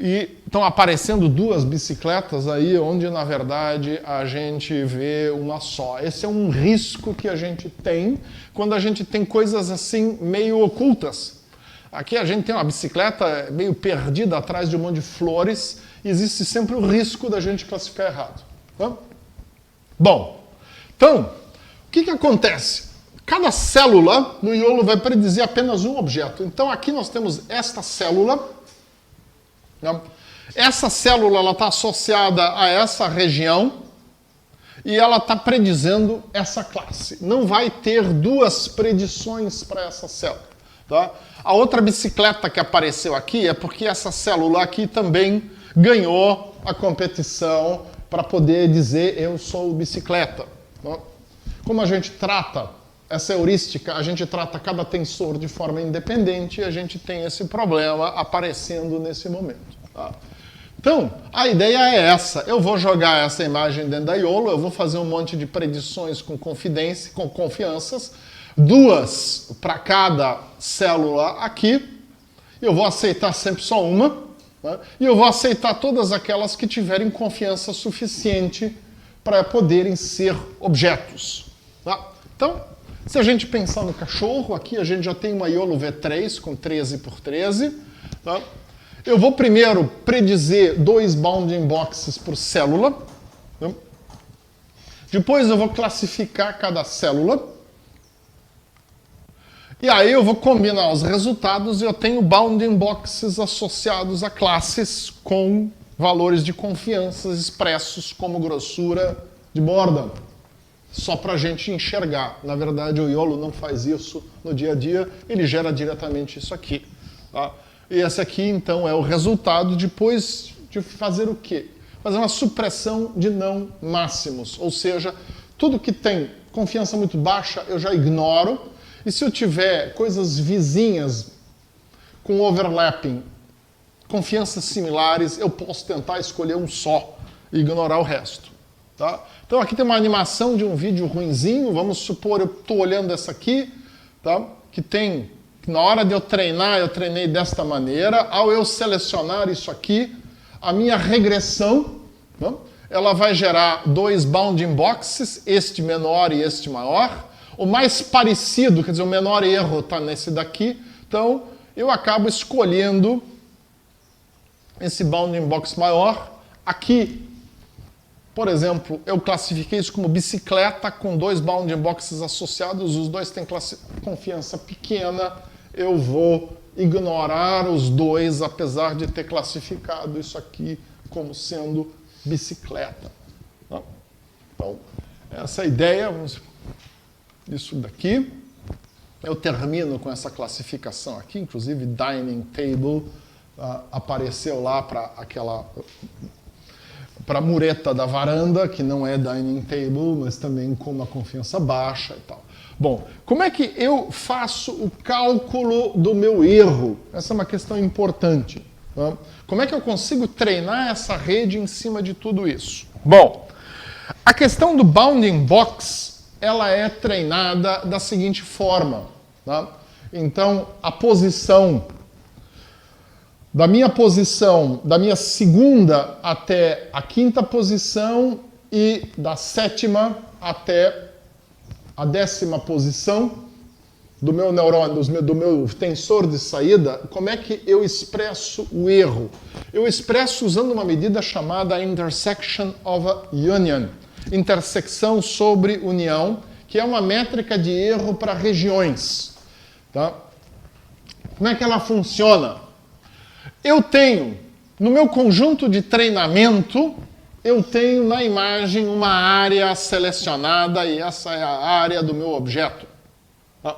E estão aparecendo 2 bicicletas aí, onde, na verdade, a gente vê uma só. Esse é um risco que a gente tem quando a gente tem coisas assim meio ocultas. Aqui a gente tem uma bicicleta meio perdida atrás de um monte de flores, e existe sempre o risco da gente classificar errado. Tá? Bom, então, o que acontece? Cada célula no YOLO vai predizer apenas um objeto. Então aqui nós temos esta célula. Né? Essa célula está associada a essa região e ela está predizendo essa classe. Não vai ter 2 predições para essa célula. Tá? A outra bicicleta que apareceu aqui é porque essa célula aqui também ganhou a competição para poder dizer eu sou bicicleta. Tá? Como a gente trata essa heurística, a gente trata cada tensor de forma independente e a gente tem esse problema aparecendo nesse momento. Tá? Então, a ideia é essa. Eu vou jogar essa imagem dentro da YOLO, eu vou fazer um monte de predições com confianças, 2 para cada célula aqui, eu vou aceitar sempre só uma, né? E eu vou aceitar todas aquelas que tiverem confiança suficiente para poderem ser objetos. Tá? Então, se a gente pensar no cachorro, aqui a gente já tem uma YOLO V3 com 13 por 13. Tá? Eu vou primeiro predizer 2 bounding boxes por célula. Né? Depois eu vou classificar cada célula. E aí eu vou combinar os resultados e eu tenho bounding boxes associados a classes com valores de confiança expressos como grossura de borda. Só para a gente enxergar. Na verdade, o YOLO não faz isso no dia a dia, ele gera diretamente isso aqui. Tá? E esse aqui, então, é o resultado depois de fazer o quê? Fazer uma supressão de não máximos. Ou seja, tudo que tem confiança muito baixa eu já ignoro. E se eu tiver coisas vizinhas com overlapping, confianças similares, eu posso tentar escolher um só e ignorar o resto. Tá? Então aqui tem uma animação de um vídeo ruinzinho. Vamos supor, eu estou olhando essa aqui, tá? Que na hora de eu treinar, eu treinei desta maneira. Ao eu selecionar isso aqui, a minha regressão, né, ela vai gerar dois bounding boxes, este menor e este maior. O mais parecido, quer dizer, o menor erro está nesse daqui. Então, eu acabo escolhendo esse bounding box maior. Aqui, por exemplo, eu classifiquei isso como bicicleta com dois bounding boxes associados. Os dois têm confiança pequena. Eu vou ignorar os dois, apesar de ter classificado isso aqui como sendo bicicleta. Então, essa é a ideia. Isso daqui. Eu termino com essa classificação aqui, inclusive dining table apareceu lá para a mureta da varanda, que não é dining table, mas também com uma confiança baixa e tal. Bom, como é que eu faço o cálculo do meu erro? Essa é uma questão importante. Tá? Como é que eu consigo treinar essa rede em cima de tudo isso? Bom, a questão do bounding box, ela é treinada da seguinte forma. Tá? Então, a posição, da minha segunda até a quinta posição e da sétima até a 10ª posição do meu neurônio, do meu tensor de saída, como é que eu expresso o erro? Eu expresso usando uma medida chamada intersection of a union, intersecção sobre união, que é uma métrica de erro para regiões. Tá? Como é que ela funciona? Eu tenho, no meu conjunto de treinamento, eu tenho na imagem uma área selecionada e essa é a área do meu objeto. Tá?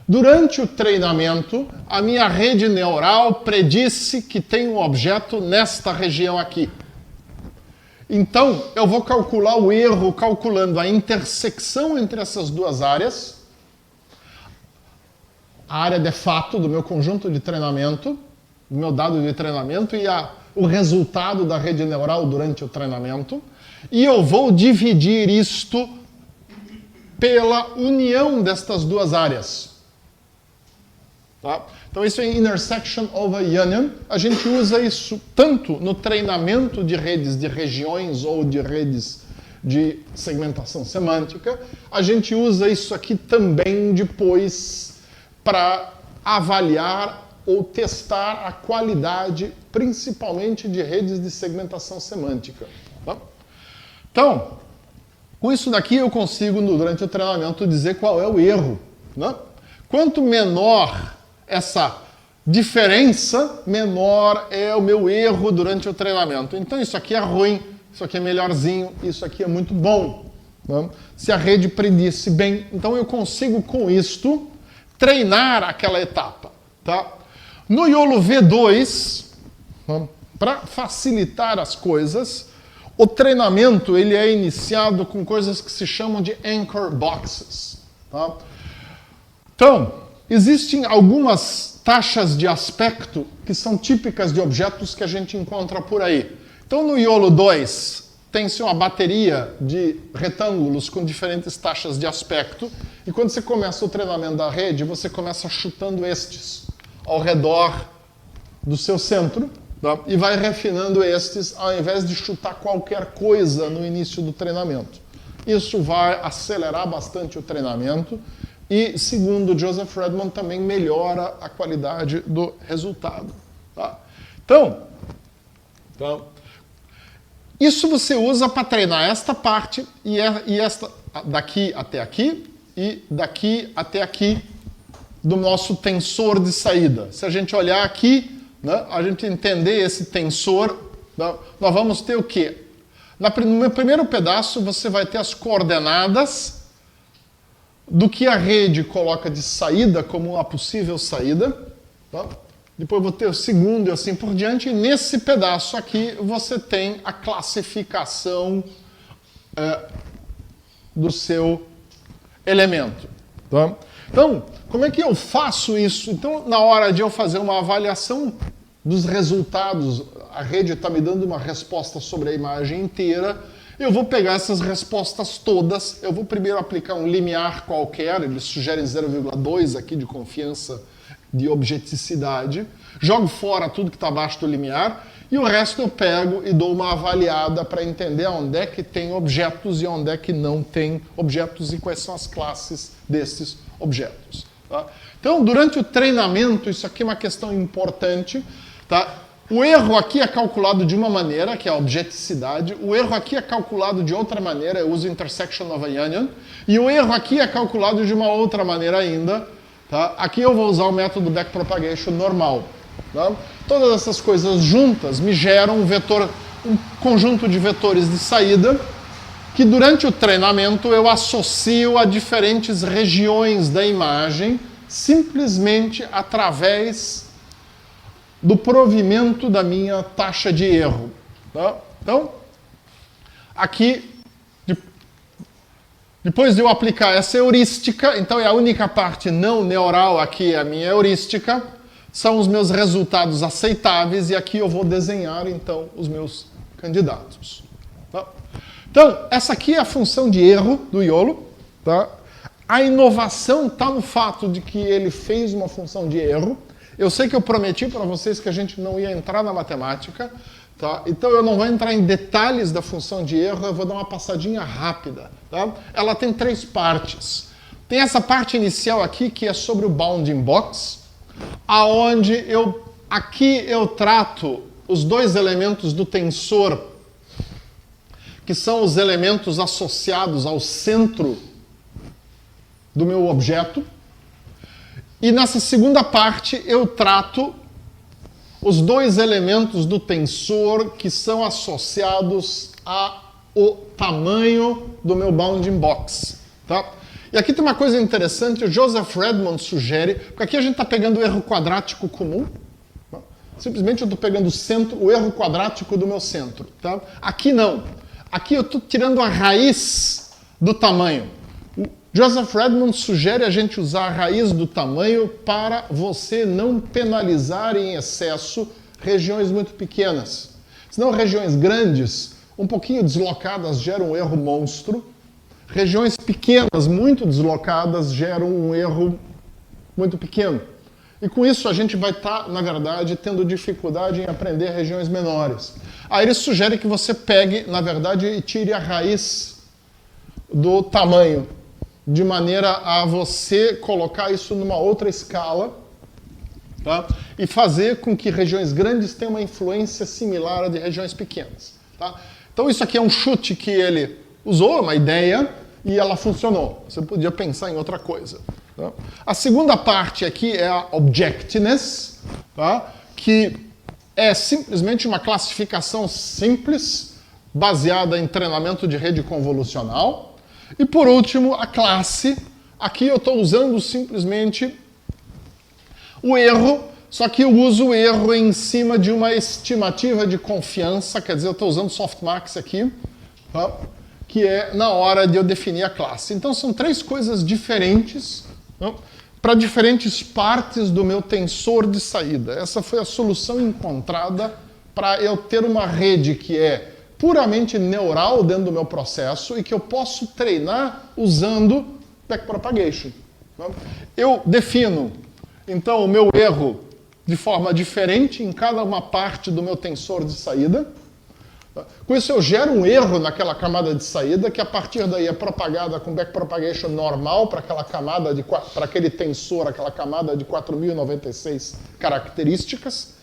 Durante o treinamento, a minha rede neural predisse que tem um objeto nesta região aqui. Então, eu vou calcular o erro calculando a intersecção entre essas duas áreas, a área de fato do meu conjunto de treinamento, do meu dado de treinamento e o resultado da rede neural durante o treinamento, e eu vou dividir isto pela união destas duas áreas. Tá? Então isso é intersection of a union. A gente usa isso tanto no treinamento de redes de regiões ou de redes de segmentação semântica. A gente usa isso aqui também depois para avaliar ou testar a qualidade, principalmente de redes de segmentação semântica. Tá? Então, com isso daqui eu consigo, durante o treinamento, dizer qual é o erro. Né? Quanto menor essa diferença, menor é o meu erro durante o treinamento. Então isso aqui é ruim, isso aqui é melhorzinho, isso aqui é muito bom. Né? Se a rede predisse bem, então eu consigo com isto treinar aquela etapa. Tá? No YOLO V2, para facilitar as coisas, o treinamento ele é iniciado com coisas que se chamam de anchor boxes. Tá? Então, existem algumas taxas de aspecto que são típicas de objetos que a gente encontra por aí. Então, no YOLO 2, tem-se uma bateria de retângulos com diferentes taxas de aspecto, e quando você começa o treinamento da rede, você começa chutando estes ao redor do seu centro, tá? E vai refinando estes ao invés de chutar qualquer coisa no início do treinamento. Isso vai acelerar bastante o treinamento e, segundo Joseph Redman, também melhora a qualidade do resultado. Tá? Então, isso você usa para treinar esta parte e esta daqui até aqui e daqui até aqui do nosso tensor de saída. Se a gente olhar aqui, né, a gente entender esse tensor, né, nós vamos ter o quê? No primeiro pedaço, você vai ter as coordenadas do que a rede coloca de saída como uma possível saída. Tá? depois vou ter o segundo e assim por diante, e nesse pedaço aqui você tem a classificação do seu elemento. Tá? Então, como é que eu faço isso? Então, na hora de eu fazer uma avaliação dos resultados, a rede está me dando uma resposta sobre a imagem inteira, eu vou pegar essas respostas todas, eu vou primeiro aplicar um limiar qualquer, eles sugerem 0,2 aqui de confiança de objeticidade, jogo fora tudo que está abaixo do limiar, e o resto eu pego e dou uma avaliada para entender onde é que tem objetos e onde é que não tem objetos e quais são as classes desses objetos. Tá? Então, durante o treinamento, isso aqui é uma questão importante. Tá? O erro aqui é calculado de uma maneira, que é a objeticidade. O erro aqui é calculado de outra maneira, eu uso intersection of a union. E o erro aqui é calculado de uma outra maneira ainda. Tá? Aqui eu vou usar o método backpropagation normal. Tá? Todas essas coisas juntas me geram um conjunto de vetores de saída que durante o treinamento eu associo a diferentes regiões da imagem simplesmente através do provimento da minha taxa de erro. Tá? Então, aqui, depois de eu aplicar essa heurística, então é a única parte não neural aqui, é a minha heurística, são os meus resultados aceitáveis, e aqui eu vou desenhar, então, os meus candidatos. Tá? Então, essa aqui é a função de erro do YOLO. Tá? A inovação está no fato de que ele fez uma função de erro. Eu sei que eu prometi para vocês que a gente não ia entrar na matemática, tá? Então eu não vou entrar em detalhes da função de erro, eu vou dar uma passadinha rápida. Tá? Ela tem 3 partes. Tem essa parte inicial aqui, que é sobre o bounding box, aonde aqui eu trato os 2 elementos do tensor, que são os elementos associados ao centro do meu objeto. E nessa segunda parte eu trato os 2 elementos do tensor que são associados ao tamanho do meu bounding box. Tá? E aqui tem uma coisa interessante, o Joseph Redmond sugere, porque aqui a gente está pegando o erro quadrático comum, tá? Simplesmente eu estou pegando o erro quadrático do meu centro. Tá? Aqui não. Aqui eu estou tirando a raiz do tamanho. O Joseph Redmond sugere a gente usar a raiz do tamanho para você não penalizar em excesso regiões muito pequenas. Senão regiões grandes, um pouquinho deslocadas, geram um erro monstro. Regiões pequenas, muito deslocadas, geram um erro muito pequeno. E com isso a gente vai estar, na verdade, tendo dificuldade em aprender regiões menores. Aí ele sugere que você pegue, na verdade, e tire a raiz do tamanho, de maneira a você colocar isso numa outra escala, tá? E fazer com que regiões grandes tenham uma influência similar à de regiões pequenas. Tá? Então isso aqui é um chute que ele usou, uma ideia, e ela funcionou. Você podia pensar em outra coisa. Tá? A segunda parte aqui é a objectness, tá? Que é simplesmente uma classificação simples, baseada em treinamento de rede convolucional. E por último, a classe. Aqui eu estou usando simplesmente o erro, só que eu uso o erro em cima de uma estimativa de confiança, quer dizer, eu estou usando softmax aqui, tá? Que é na hora de eu definir a classe. Então são 3 coisas diferentes, tá? Para diferentes partes do meu tensor de saída. Essa foi a solução encontrada para eu ter uma rede que é puramente neural dentro do meu processo e que eu posso treinar usando backpropagation. Tá? Eu defino, então, o meu erro de forma diferente em cada uma parte do meu tensor de saída. Com isso eu gero um erro naquela camada de saída que a partir daí é propagada com backpropagation normal para aquela camada para aquele tensor, aquela camada de 4.096 características,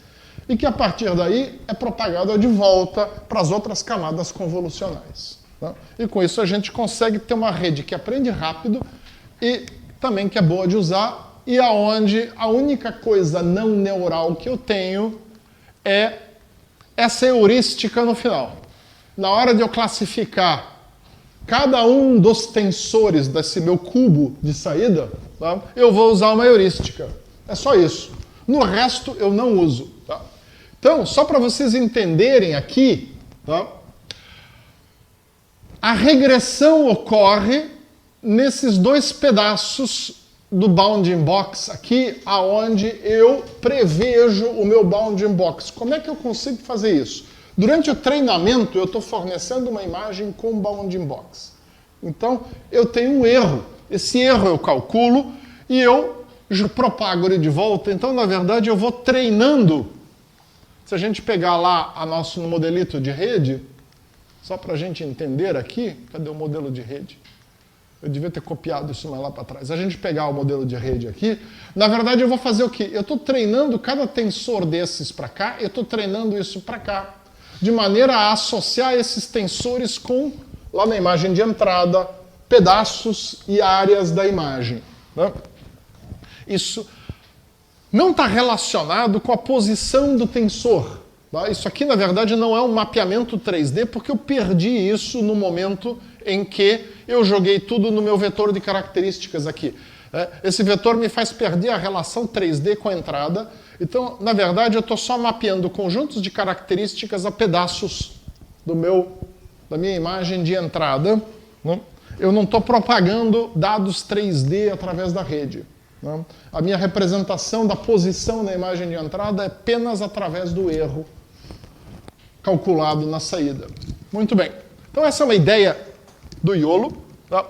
e que a partir daí é propagada de volta para as outras camadas convolucionais. Tá? E com isso a gente consegue ter uma rede que aprende rápido e também que é boa de usar, e aonde a única coisa não neural que eu tenho é essa heurística no final. Na hora de eu classificar cada um dos tensores desse meu cubo de saída, tá? Eu vou usar uma heurística. É só isso. No resto, eu não uso. Tá? Então, só para vocês entenderem aqui, tá? A regressão ocorre nesses dois pedaços do bounding box aqui, aonde eu prevejo o meu bounding box. Como é que eu consigo fazer isso? Durante o treinamento, eu estou fornecendo uma imagem com bounding box. Então, eu tenho um erro. Esse erro eu calculo e eu propago ele de volta. Então, na verdade, eu vou treinando. Se a gente pegar lá a nosso modelito de rede, só para a gente entender aqui, cadê o modelo de rede? Eu devia ter copiado isso mais lá para trás. A gente pegar o modelo de rede aqui, na verdade eu vou fazer o quê? Eu estou treinando cada tensor desses para cá, eu estou treinando isso para cá, de maneira a associar esses tensores com, lá na imagem de entrada, pedaços e áreas da imagem. Né? Isso não está relacionado com a posição do tensor. Tá? Isso aqui, na verdade, não é um mapeamento 3D, porque eu perdi isso no momento em que eu joguei tudo no meu vetor de características aqui. Esse vetor me faz perder a relação 3D com a entrada. Então, na verdade, eu estou só mapeando conjuntos de características a pedaços da minha imagem de entrada. Né? Eu não estou propagando dados 3D através da rede. Né? A minha representação da posição na imagem de entrada é apenas através do erro calculado na saída. Muito bem. Então, essa é uma ideia do YOLO. Tá?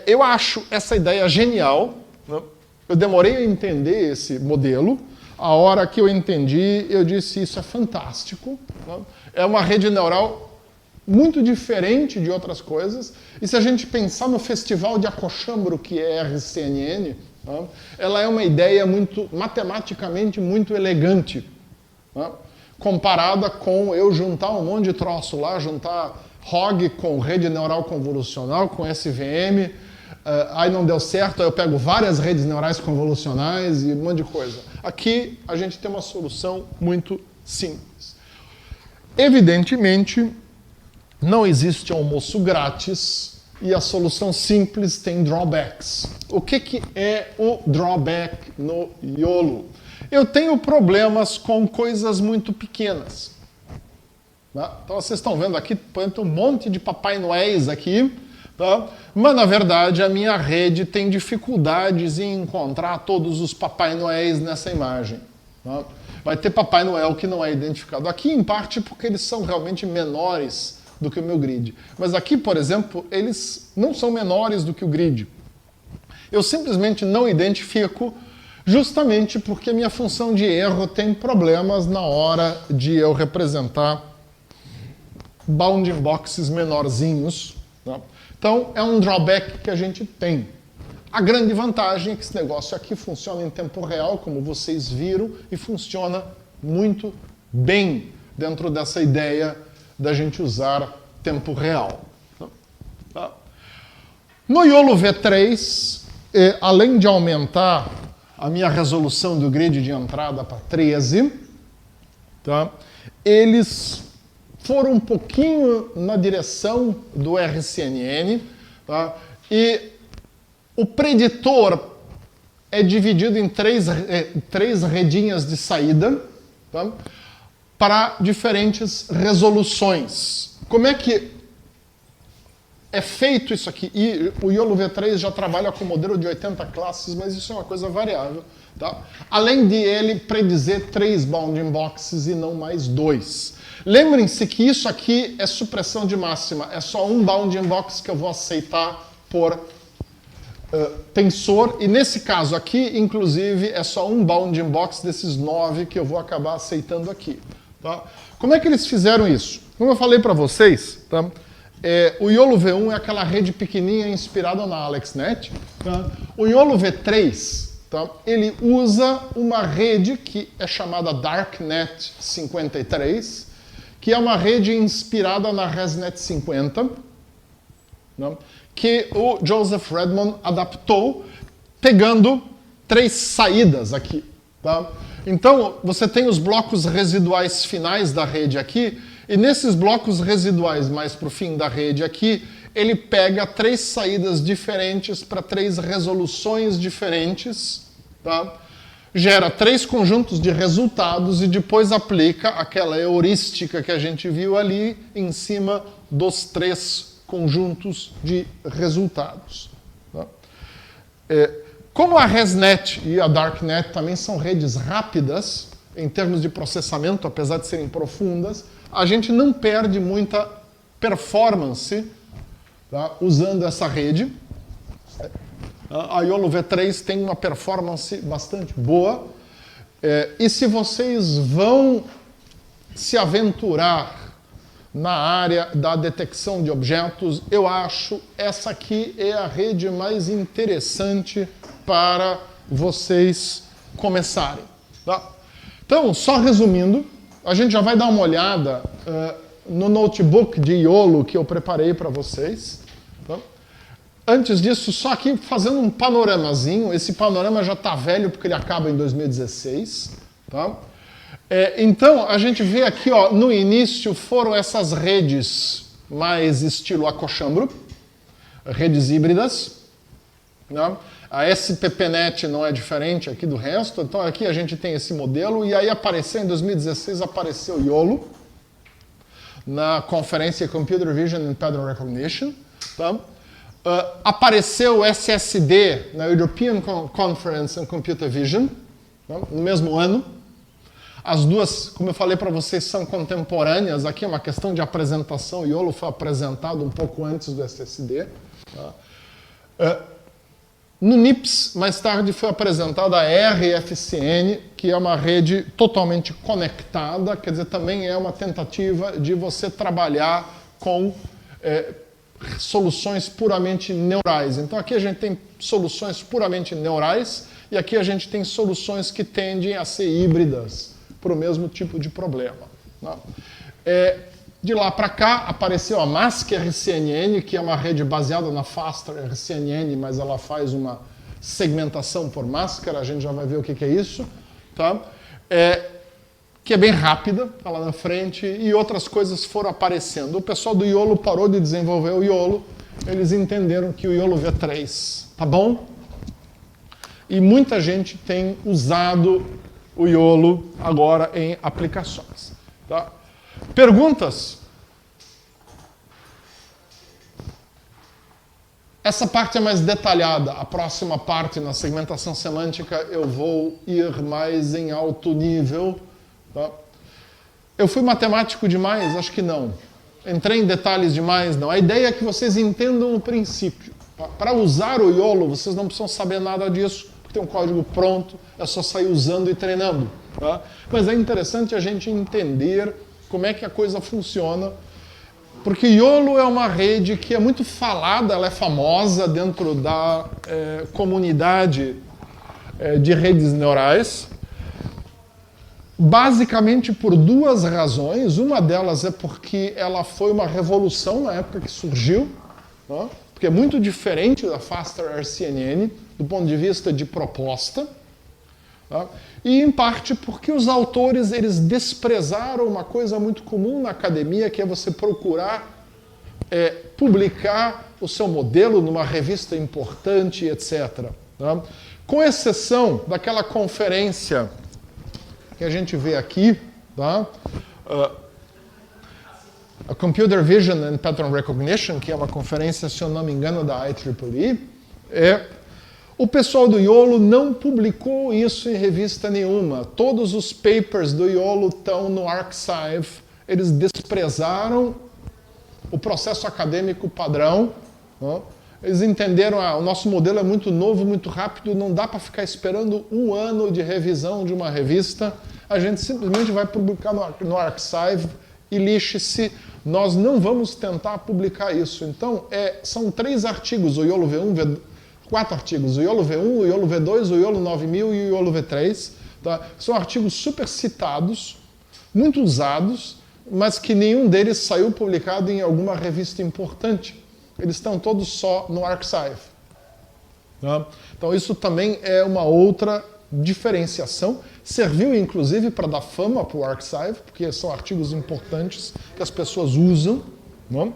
Eu acho essa ideia genial. Né? Eu demorei a entender esse modelo. A hora que eu entendi, eu disse, isso é fantástico. Né? É uma rede neural muito diferente de outras coisas. E se a gente pensar no festival de Acochambro, que é RCNN, né? Ela é uma ideia matematicamente muito elegante. Né? Comparada com eu juntar um monte de troço lá, juntar ROG com rede neural convolucional, com SVM, aí não deu certo, aí eu pego várias redes neurais convolucionais e um monte de coisa. Aqui a gente tem uma solução muito simples. Evidentemente, não existe almoço grátis e a solução simples tem drawbacks. O que é o drawback no YOLO? Eu tenho problemas com coisas muito pequenas. Tá? Então vocês estão vendo aqui, tem um monte de Papai Noéis aqui, tá? Mas na verdade a minha rede tem dificuldades em encontrar todos os Papai Noéis nessa imagem. Tá? Vai ter Papai Noel que não é identificado aqui, em parte porque eles são realmente menores do que o meu grid. Mas aqui, por exemplo, eles não são menores do que o grid. Eu simplesmente não identifico justamente porque minha função de erro tem problemas na hora de eu representar bounding boxes menorzinhos. Tá? Então, é um drawback que a gente tem. A grande vantagem é que esse negócio aqui funciona em tempo real, como vocês viram, e funciona muito bem dentro dessa ideia da gente usar tempo real. Tá? No YOLO V3, além de aumentar a minha resolução do grid de entrada para 13, tá? Eles foram um pouquinho na direção do RCNN, tá? E o preditor é dividido em três redinhas de saída, tá? Para diferentes resoluções. Como é que é feito isso aqui? E o YOLO V3 já trabalha com modelo de 80 classes, mas isso é uma coisa variável. Tá? Além de ele predizer 3 bounding boxes e não mais 2. Lembrem-se que isso aqui é supressão de máxima. É só um bounding box que eu vou aceitar por tensor. E nesse caso aqui, inclusive, é só um bounding box desses 9 que eu vou acabar aceitando aqui. Tá? Como é que eles fizeram isso? Como eu falei para vocês, tá? O YOLO V1 é aquela rede pequenininha inspirada na AlexNet. Tá? O YOLO V3, tá? Ele usa uma rede que é chamada DarkNet 53, que é uma rede inspirada na ResNet 50, né? Que o Joseph Redmond adaptou, pegando 3 saídas aqui. Tá? Então, você tem os blocos residuais finais da rede aqui, e nesses blocos residuais mais para o fim da rede aqui, ele pega 3 saídas diferentes para 3 resoluções diferentes, tá? gera 3 conjuntos de resultados e depois aplica aquela heurística que a gente viu ali em cima dos 3 conjuntos de resultados. Tá? Como a ResNet e a DarkNet também são redes rápidas em termos de processamento, apesar de serem profundas, a gente não perde muita performance, tá, usando essa rede. A YOLO V3 tem uma performance bastante boa. E se vocês vão se aventurar na área da detecção de objetos, eu acho essa aqui é a rede mais interessante para vocês começarem. Tá? Então, só resumindo, a gente já vai dar uma olhada no notebook de YOLO que eu preparei para vocês. Tá? Antes disso, só aqui fazendo um panoramazinho. Esse panorama já está velho porque ele acaba em 2016. Tá? Então, a gente vê aqui, ó, no início foram essas redes mais estilo Acochambro, redes híbridas. Né? A SPPNet não é diferente aqui do resto. Então, aqui a gente tem esse modelo. E aí apareceu, em 2016, apareceu o YOLO na conferência Computer Vision and Pattern Recognition. Tá? Apareceu o SSD na European Conference on Computer Vision, tá? No mesmo ano. As duas, como eu falei para vocês, são contemporâneas. Aqui é uma questão de apresentação. O YOLO foi apresentado um pouco antes do SSD. Tá? No NIPS, mais tarde, foi apresentada a RFCN, que é uma rede totalmente conectada, quer dizer, também é uma tentativa de você trabalhar com soluções puramente neurais. Então, aqui a gente tem soluções puramente neurais e aqui a gente tem soluções que tendem a ser híbridas para o mesmo tipo de problema. Né? De lá para cá, apareceu a Mask RCNN, que é uma rede baseada na Faster RCNN, mas ela faz uma segmentação por máscara, a gente já vai ver o que é isso. Tá? Que é bem rápida, está lá na frente, e outras coisas foram aparecendo. O pessoal do YOLO parou de desenvolver o YOLO, eles entenderam que o YOLO V3 tá bom, e muita gente tem usado o YOLO agora em aplicações. Tá? Perguntas? Essa parte é mais detalhada. A próxima parte, na segmentação semântica, eu vou ir mais em alto nível. Tá? Eu fui matemático demais? Acho que não. Entrei em detalhes demais? Não. A ideia é que vocês entendam o princípio. Tá? Para usar o YOLO, vocês não precisam saber nada disso, porque tem um código pronto, é só sair usando e treinando. Tá? Mas é interessante a gente entender como é que a coisa funciona, porque YOLO é uma rede que é muito falada, ela é famosa dentro da comunidade de redes neurais, basicamente por 2 razões. Uma delas é porque ela foi uma revolução na época que surgiu, né? Porque é muito diferente da Faster RCNN do ponto de vista de proposta. Tá? E, em parte, porque os autores eles desprezaram uma coisa muito comum na academia, que é você procurar publicar o seu modelo numa revista importante, etc. Tá? Com exceção daquela conferência que a gente vê aqui, tá? A Computer Vision and Pattern Recognition, que é uma conferência, se eu não me engano, da IEEE, o pessoal do YOLO não publicou isso em revista nenhuma. Todos os papers do YOLO estão no arXiv. Eles desprezaram o processo acadêmico padrão. Né? Eles entenderam que o nosso modelo é muito novo, muito rápido, não dá para ficar esperando 1 ano de revisão de uma revista. A gente simplesmente vai publicar no arXiv e lixe-se. Nós não vamos tentar publicar isso. Então, são 3 artigos, o YOLO V1, 4 artigos, o YOLO V1, o YOLO V2, o YOLO 9000 e o YOLO V3. Tá? São artigos super citados, muito usados, mas que nenhum deles saiu publicado em alguma revista importante. Eles estão todos só no arXiv. Tá? Então isso também é uma outra diferenciação. Serviu inclusive para dar fama para o arXiv, porque são artigos importantes que as pessoas usam. Não?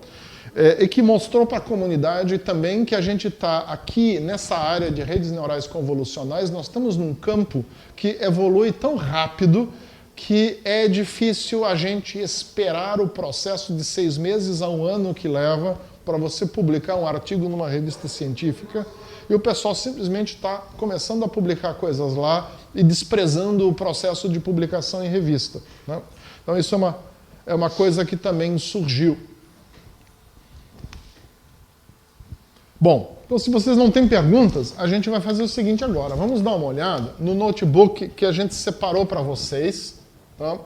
e que mostrou para a comunidade também que a gente está aqui nessa área de redes neurais convolucionais, nós estamos num campo que evolui tão rápido que é difícil a gente esperar o processo de 6 meses a 1 ano que leva para você publicar um artigo numa revista científica, e o pessoal simplesmente está começando a publicar coisas lá e desprezando o processo de publicação em revista, né? Então isso é uma coisa que também surgiu. Bom, então se vocês não têm perguntas, a gente vai fazer o seguinte agora. Vamos dar uma olhada no notebook que a gente separou para vocês. Tá?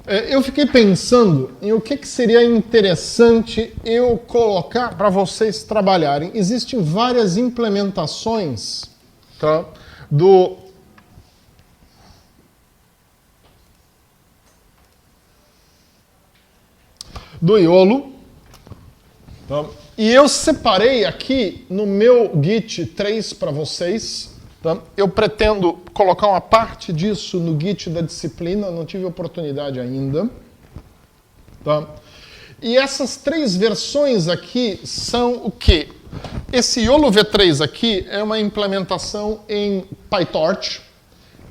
Eu fiquei pensando em o que seria interessante eu colocar para vocês trabalharem. Existem várias implementações, tá, do YOLO. Tá? E eu separei aqui no meu Git 3 para vocês. Tá? Eu pretendo colocar uma parte disso no Git da disciplina, não tive oportunidade ainda. Tá? E essas 3 versões aqui são o quê? Esse YOLO V3 aqui é uma implementação em PyTorch,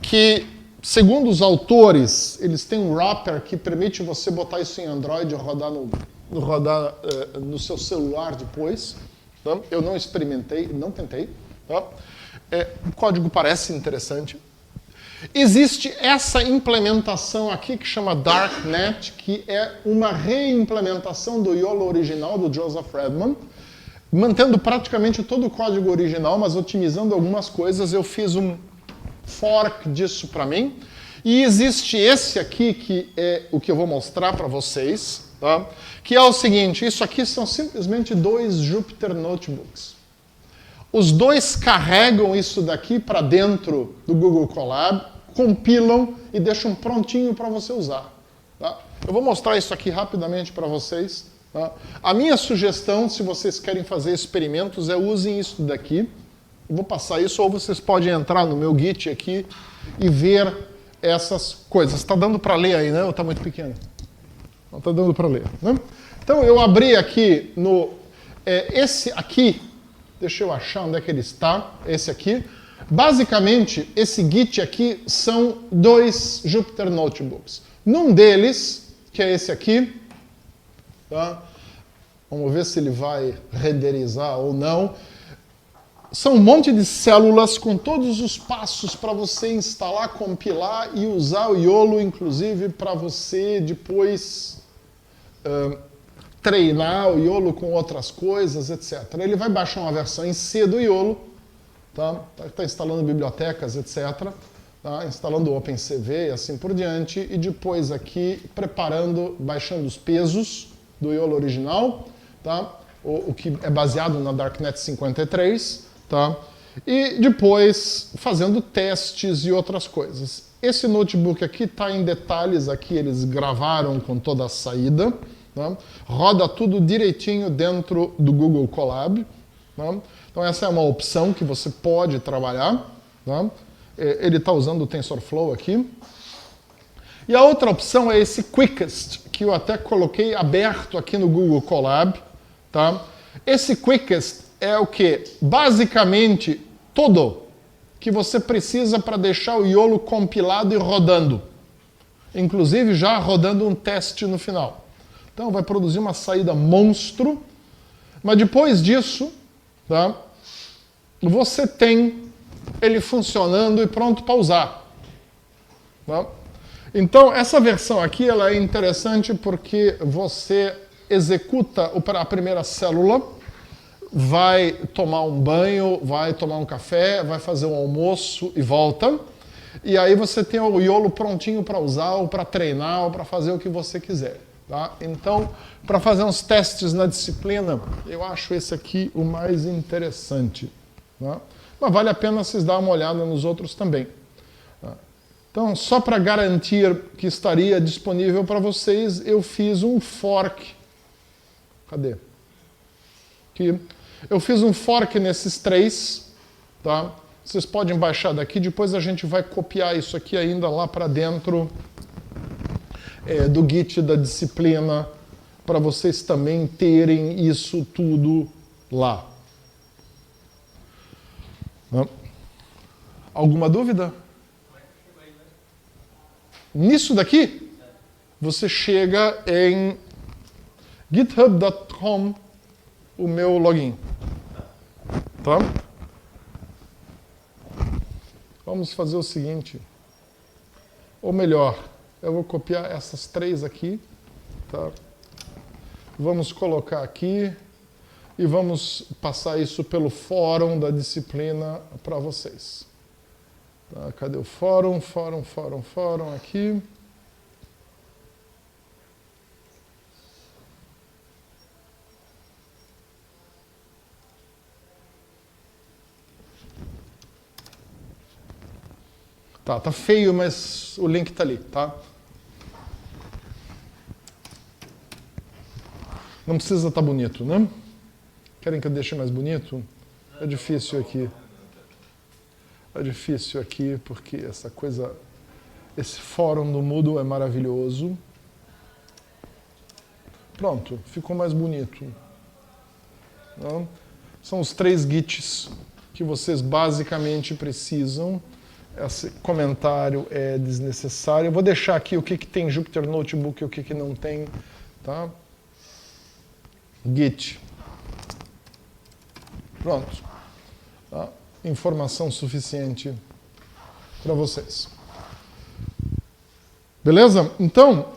que, segundo os autores, eles têm um wrapper que permite você botar isso em Android e rodar no seu celular depois. Tá? Eu não experimentei, não tentei. Tá? O código parece interessante. Existe essa implementação aqui que chama Darknet, que é uma reimplementação do YOLO original do Joseph Redman, mantendo praticamente todo o código original, mas otimizando algumas coisas. Eu fiz um fork disso para mim. E existe esse aqui, que é o que eu vou mostrar para vocês, tá? Que é o seguinte: isso aqui são simplesmente 2 Jupyter Notebooks. Os 2 carregam isso daqui para dentro do Google Colab, compilam e deixam prontinho para você usar. Tá? Eu vou mostrar isso aqui rapidamente para vocês. Tá? A minha sugestão, se vocês querem fazer experimentos, é usem isso daqui. Eu vou passar isso, ou vocês podem entrar no meu Git aqui e ver essas coisas. Está dando para ler aí, né? Ou está muito pequeno? Não está dando para ler, né? Então, eu abri aqui no... esse aqui, deixa eu achar onde é que ele está, esse aqui. Basicamente, esse Git aqui são 2 Jupyter Notebooks. Num deles, que é esse aqui, tá? Vamos ver se ele vai renderizar ou não. São um monte de células com todos os passos para você instalar, compilar e usar o YOLO, inclusive, para você depois treinar o YOLO com outras coisas, etc. Ele vai baixar uma versão em C do YOLO, tá instalando bibliotecas, etc. Tá? Instalando o OpenCV e assim por diante. E depois aqui preparando, baixando os pesos do YOLO original, tá? O que é baseado na Darknet 53. Tá? E depois fazendo testes e outras coisas. Esse notebook aqui está em detalhes, aqui eles gravaram com toda a saída. Tá? Roda tudo direitinho dentro do Google Colab. Tá? Então essa é uma opção que você pode trabalhar. Tá? Ele está usando o TensorFlow aqui. E a outra opção é esse Quickest, que eu até coloquei aberto aqui no Google Colab. Tá? Esse Quickest é o que? Basicamente, tudo que você precisa para deixar o YOLO compilado e rodando. Inclusive, já rodando um teste no final. Então, vai produzir uma saída monstro. Mas depois disso, tá? Você tem ele funcionando e pronto para usar. Tá? Então, essa versão aqui ela é interessante porque você executa a primeira célula, vai tomar um banho, vai tomar um café, vai fazer um almoço e volta. E aí você tem o YOLO prontinho para usar, ou para treinar, ou para fazer o que você quiser. Tá? Então, para fazer uns testes na disciplina, eu acho esse aqui o mais interessante. Tá? Mas vale a pena vocês darem uma olhada nos outros também. Tá? Então, só para garantir que estaria disponível para vocês, eu fiz um fork. Cadê? Aqui. Eu fiz um fork nesses 3, tá? Vocês podem baixar daqui, depois a gente vai copiar isso aqui ainda lá para dentro do Git da disciplina para vocês também terem isso tudo lá. Alguma dúvida? Nisso daqui, você chega em github.com, o meu login. Tá? Vamos fazer o seguinte. Ou melhor, eu vou copiar essas 3 aqui. Tá? Vamos colocar aqui e vamos passar isso pelo fórum da disciplina para vocês. Tá? Cadê o fórum? Fórum aqui. Tá feio, mas o link tá ali, tá? Não precisa estar bonito, né? Querem que eu deixe mais bonito? É difícil aqui. É difícil aqui porque essa coisa, esse fórum do Moodle é maravilhoso. Pronto, ficou mais bonito. Não? São os 3 gits que vocês basicamente precisam. Esse comentário é desnecessário. Eu vou deixar aqui o que tem Jupyter Notebook e o que não tem. Tá? Git. Pronto. Tá? Informação suficiente para vocês. Beleza? Então,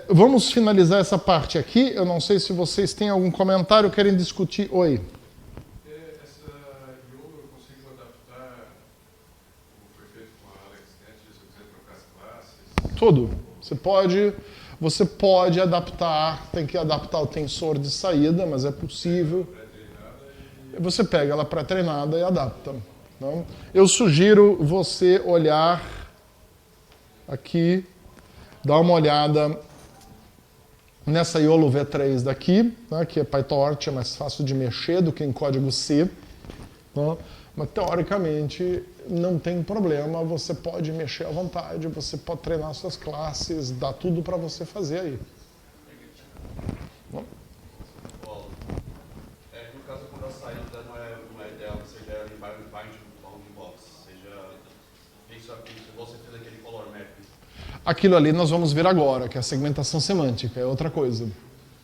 vamos finalizar essa parte aqui. Eu não sei se vocês têm algum comentário, querem discutir. Oi. Essa YOLO eu consigo adaptar como foi feito com a AlexNet, se eu quiser trocar as classes? Tudo. Você pode adaptar, tem que adaptar o tensor de saída, mas é possível. Você pega ela pré-treinada e adapta. Não? Eu sugiro você olhar aqui, dar uma olhada nessa YOLO V3 daqui, né, que é PyTorch, é mais fácil de mexer do que em código C. Né? Mas, teoricamente, não tem problema, você pode mexer à vontade, você pode treinar suas classes, dá tudo para você fazer aí. Bom. No caso, quando a saída não é ideal, seja em bounding box, seja isso aqui, se você fez aquele color mapping. Aquilo ali nós vamos ver agora, que é a segmentação semântica, é outra coisa.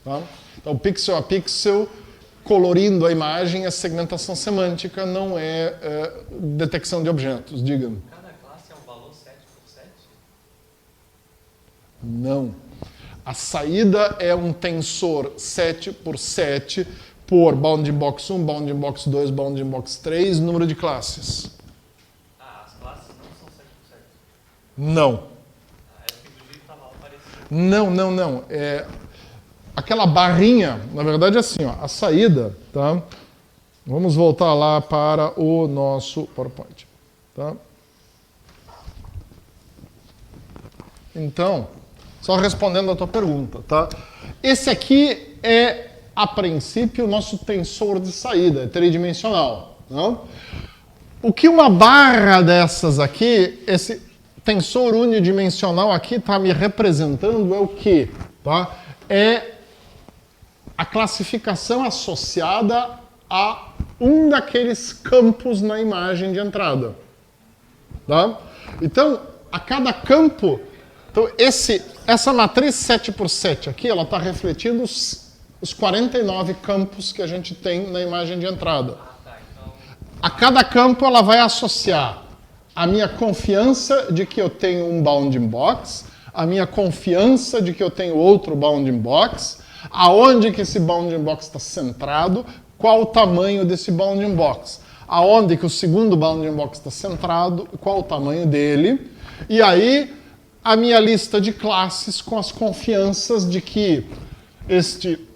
Tá? Então, pixel a pixel, colorindo a imagem, a segmentação semântica não é detecção de objetos, diga. Cada classe é um valor 7x7? Não. A saída é um tensor 7x7 por bounding box 1, bounding box 2, bounding box 3, número de classes. Ah, as classes não são 7x7. Não. É que do jeito que estava lá parecido. Não. Aquela barrinha, na verdade é assim, ó, a saída, tá? Vamos voltar lá para o nosso PowerPoint, tá? Então, só respondendo a tua pergunta, tá? Esse aqui é, a princípio, o nosso tensor de saída, é tridimensional, não? O que uma barra dessas aqui, esse tensor unidimensional aqui está me representando é o quê? Tá? É a classificação associada a um daqueles campos na imagem de entrada. Tá? Então, a cada campo, então essa matriz 7x7 aqui, ela está refletindo os 49 campos que a gente tem na imagem de entrada. A cada campo ela vai associar a minha confiança de que eu tenho um bounding box, a minha confiança de que eu tenho outro bounding box, aonde que esse bounding box está centrado, qual o tamanho desse bounding box, aonde que o segundo bounding box está centrado, qual o tamanho dele, e aí a minha lista de classes com as confianças de que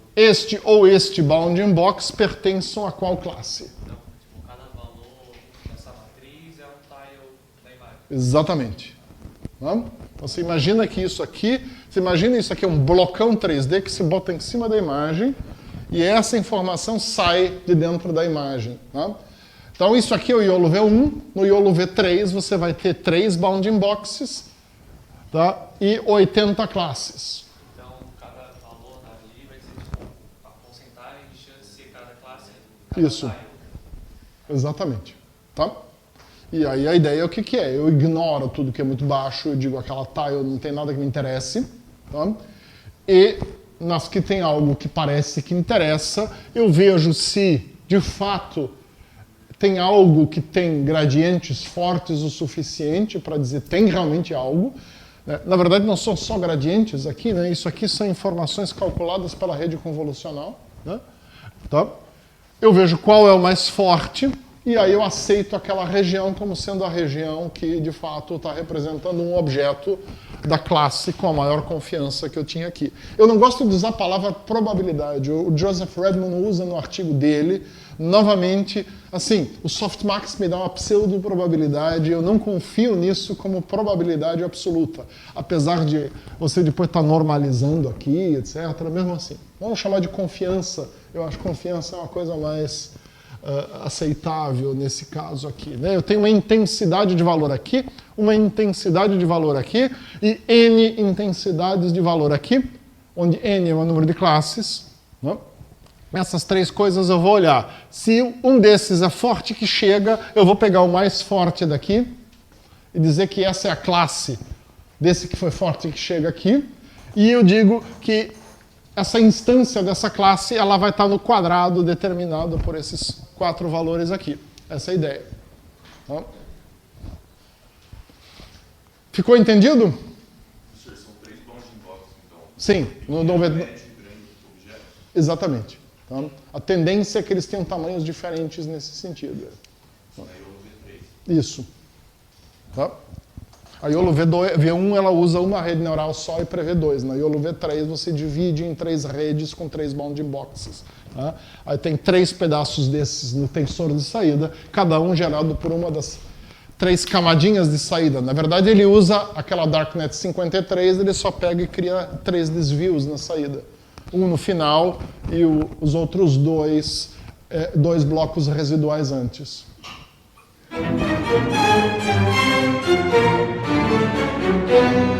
este ou este bounding box pertençam a qual classe. Então, tipo, cada valor dessa matriz é um tile da imagem. Exatamente. Então, você imagina que isso aqui é um blocão 3D que se bota em cima da imagem e essa informação sai de dentro da imagem. Tá? Então, isso aqui é o YOLO V1. No YOLO V3 você vai ter 3 bounding boxes, tá? E 80 classes. Então, cada valor ali vai Isso. Exatamente. Tá? E aí a ideia é o que, que é? Eu ignoro tudo que é muito baixo, eu digo aquela tile não tem nada que me interesse. Tá? E nas que tem algo que parece que interessa, eu vejo se, de fato, tem algo que tem gradientes fortes o suficiente para dizer tem realmente algo. Na verdade, não são só gradientes aqui, né? Isso aqui são informações calculadas pela rede convolucional. Né? Tá? Eu vejo qual é o mais forte e aí eu aceito aquela região como sendo a região que, de fato, está representando um objeto da classe com a maior confiança que eu tinha aqui. Eu não gosto de usar a palavra probabilidade. O Joseph Redmond usa no artigo dele, novamente, assim, o softmax me dá uma pseudo-probabilidade, eu não confio nisso como probabilidade absoluta, apesar de você depois estar normalizando aqui, etc., mesmo assim. Vamos chamar de confiança, eu acho que confiança é uma coisa mais aceitável nesse caso aqui. Né? Eu tenho uma intensidade de valor aqui, uma intensidade de valor aqui e n intensidades de valor aqui, onde n é o número de classes. Né? Essas três coisas eu vou olhar. Se um desses é forte que chega, eu vou pegar o mais forte daqui e dizer que essa é a classe desse que foi forte que chega aqui. E eu digo que essa instância dessa classe ela vai estar no quadrado determinado por esses 4 valores aqui. Essa é a ideia. Tá? Ficou entendido? São 3 bounding boxes, então. Sim. Grande objeto. Exatamente. Tá? A tendência é que eles tenham tamanhos diferentes nesse sentido. Na IOLO V3. Isso. Tá? A IOLO V1 ela usa uma rede neural só e prevê 2. Na IOLO V3 você divide em 3 redes com 3 bounding boxes. Tá? Aí tem 3 pedaços desses no tensor de saída, cada um gerado por uma das 3 camadinhas de saída. Na verdade ele usa aquela DarkNet 53, ele só pega e cria 3 desvios na saída. Um no final e os outros 2 blocos residuais antes. Thank you.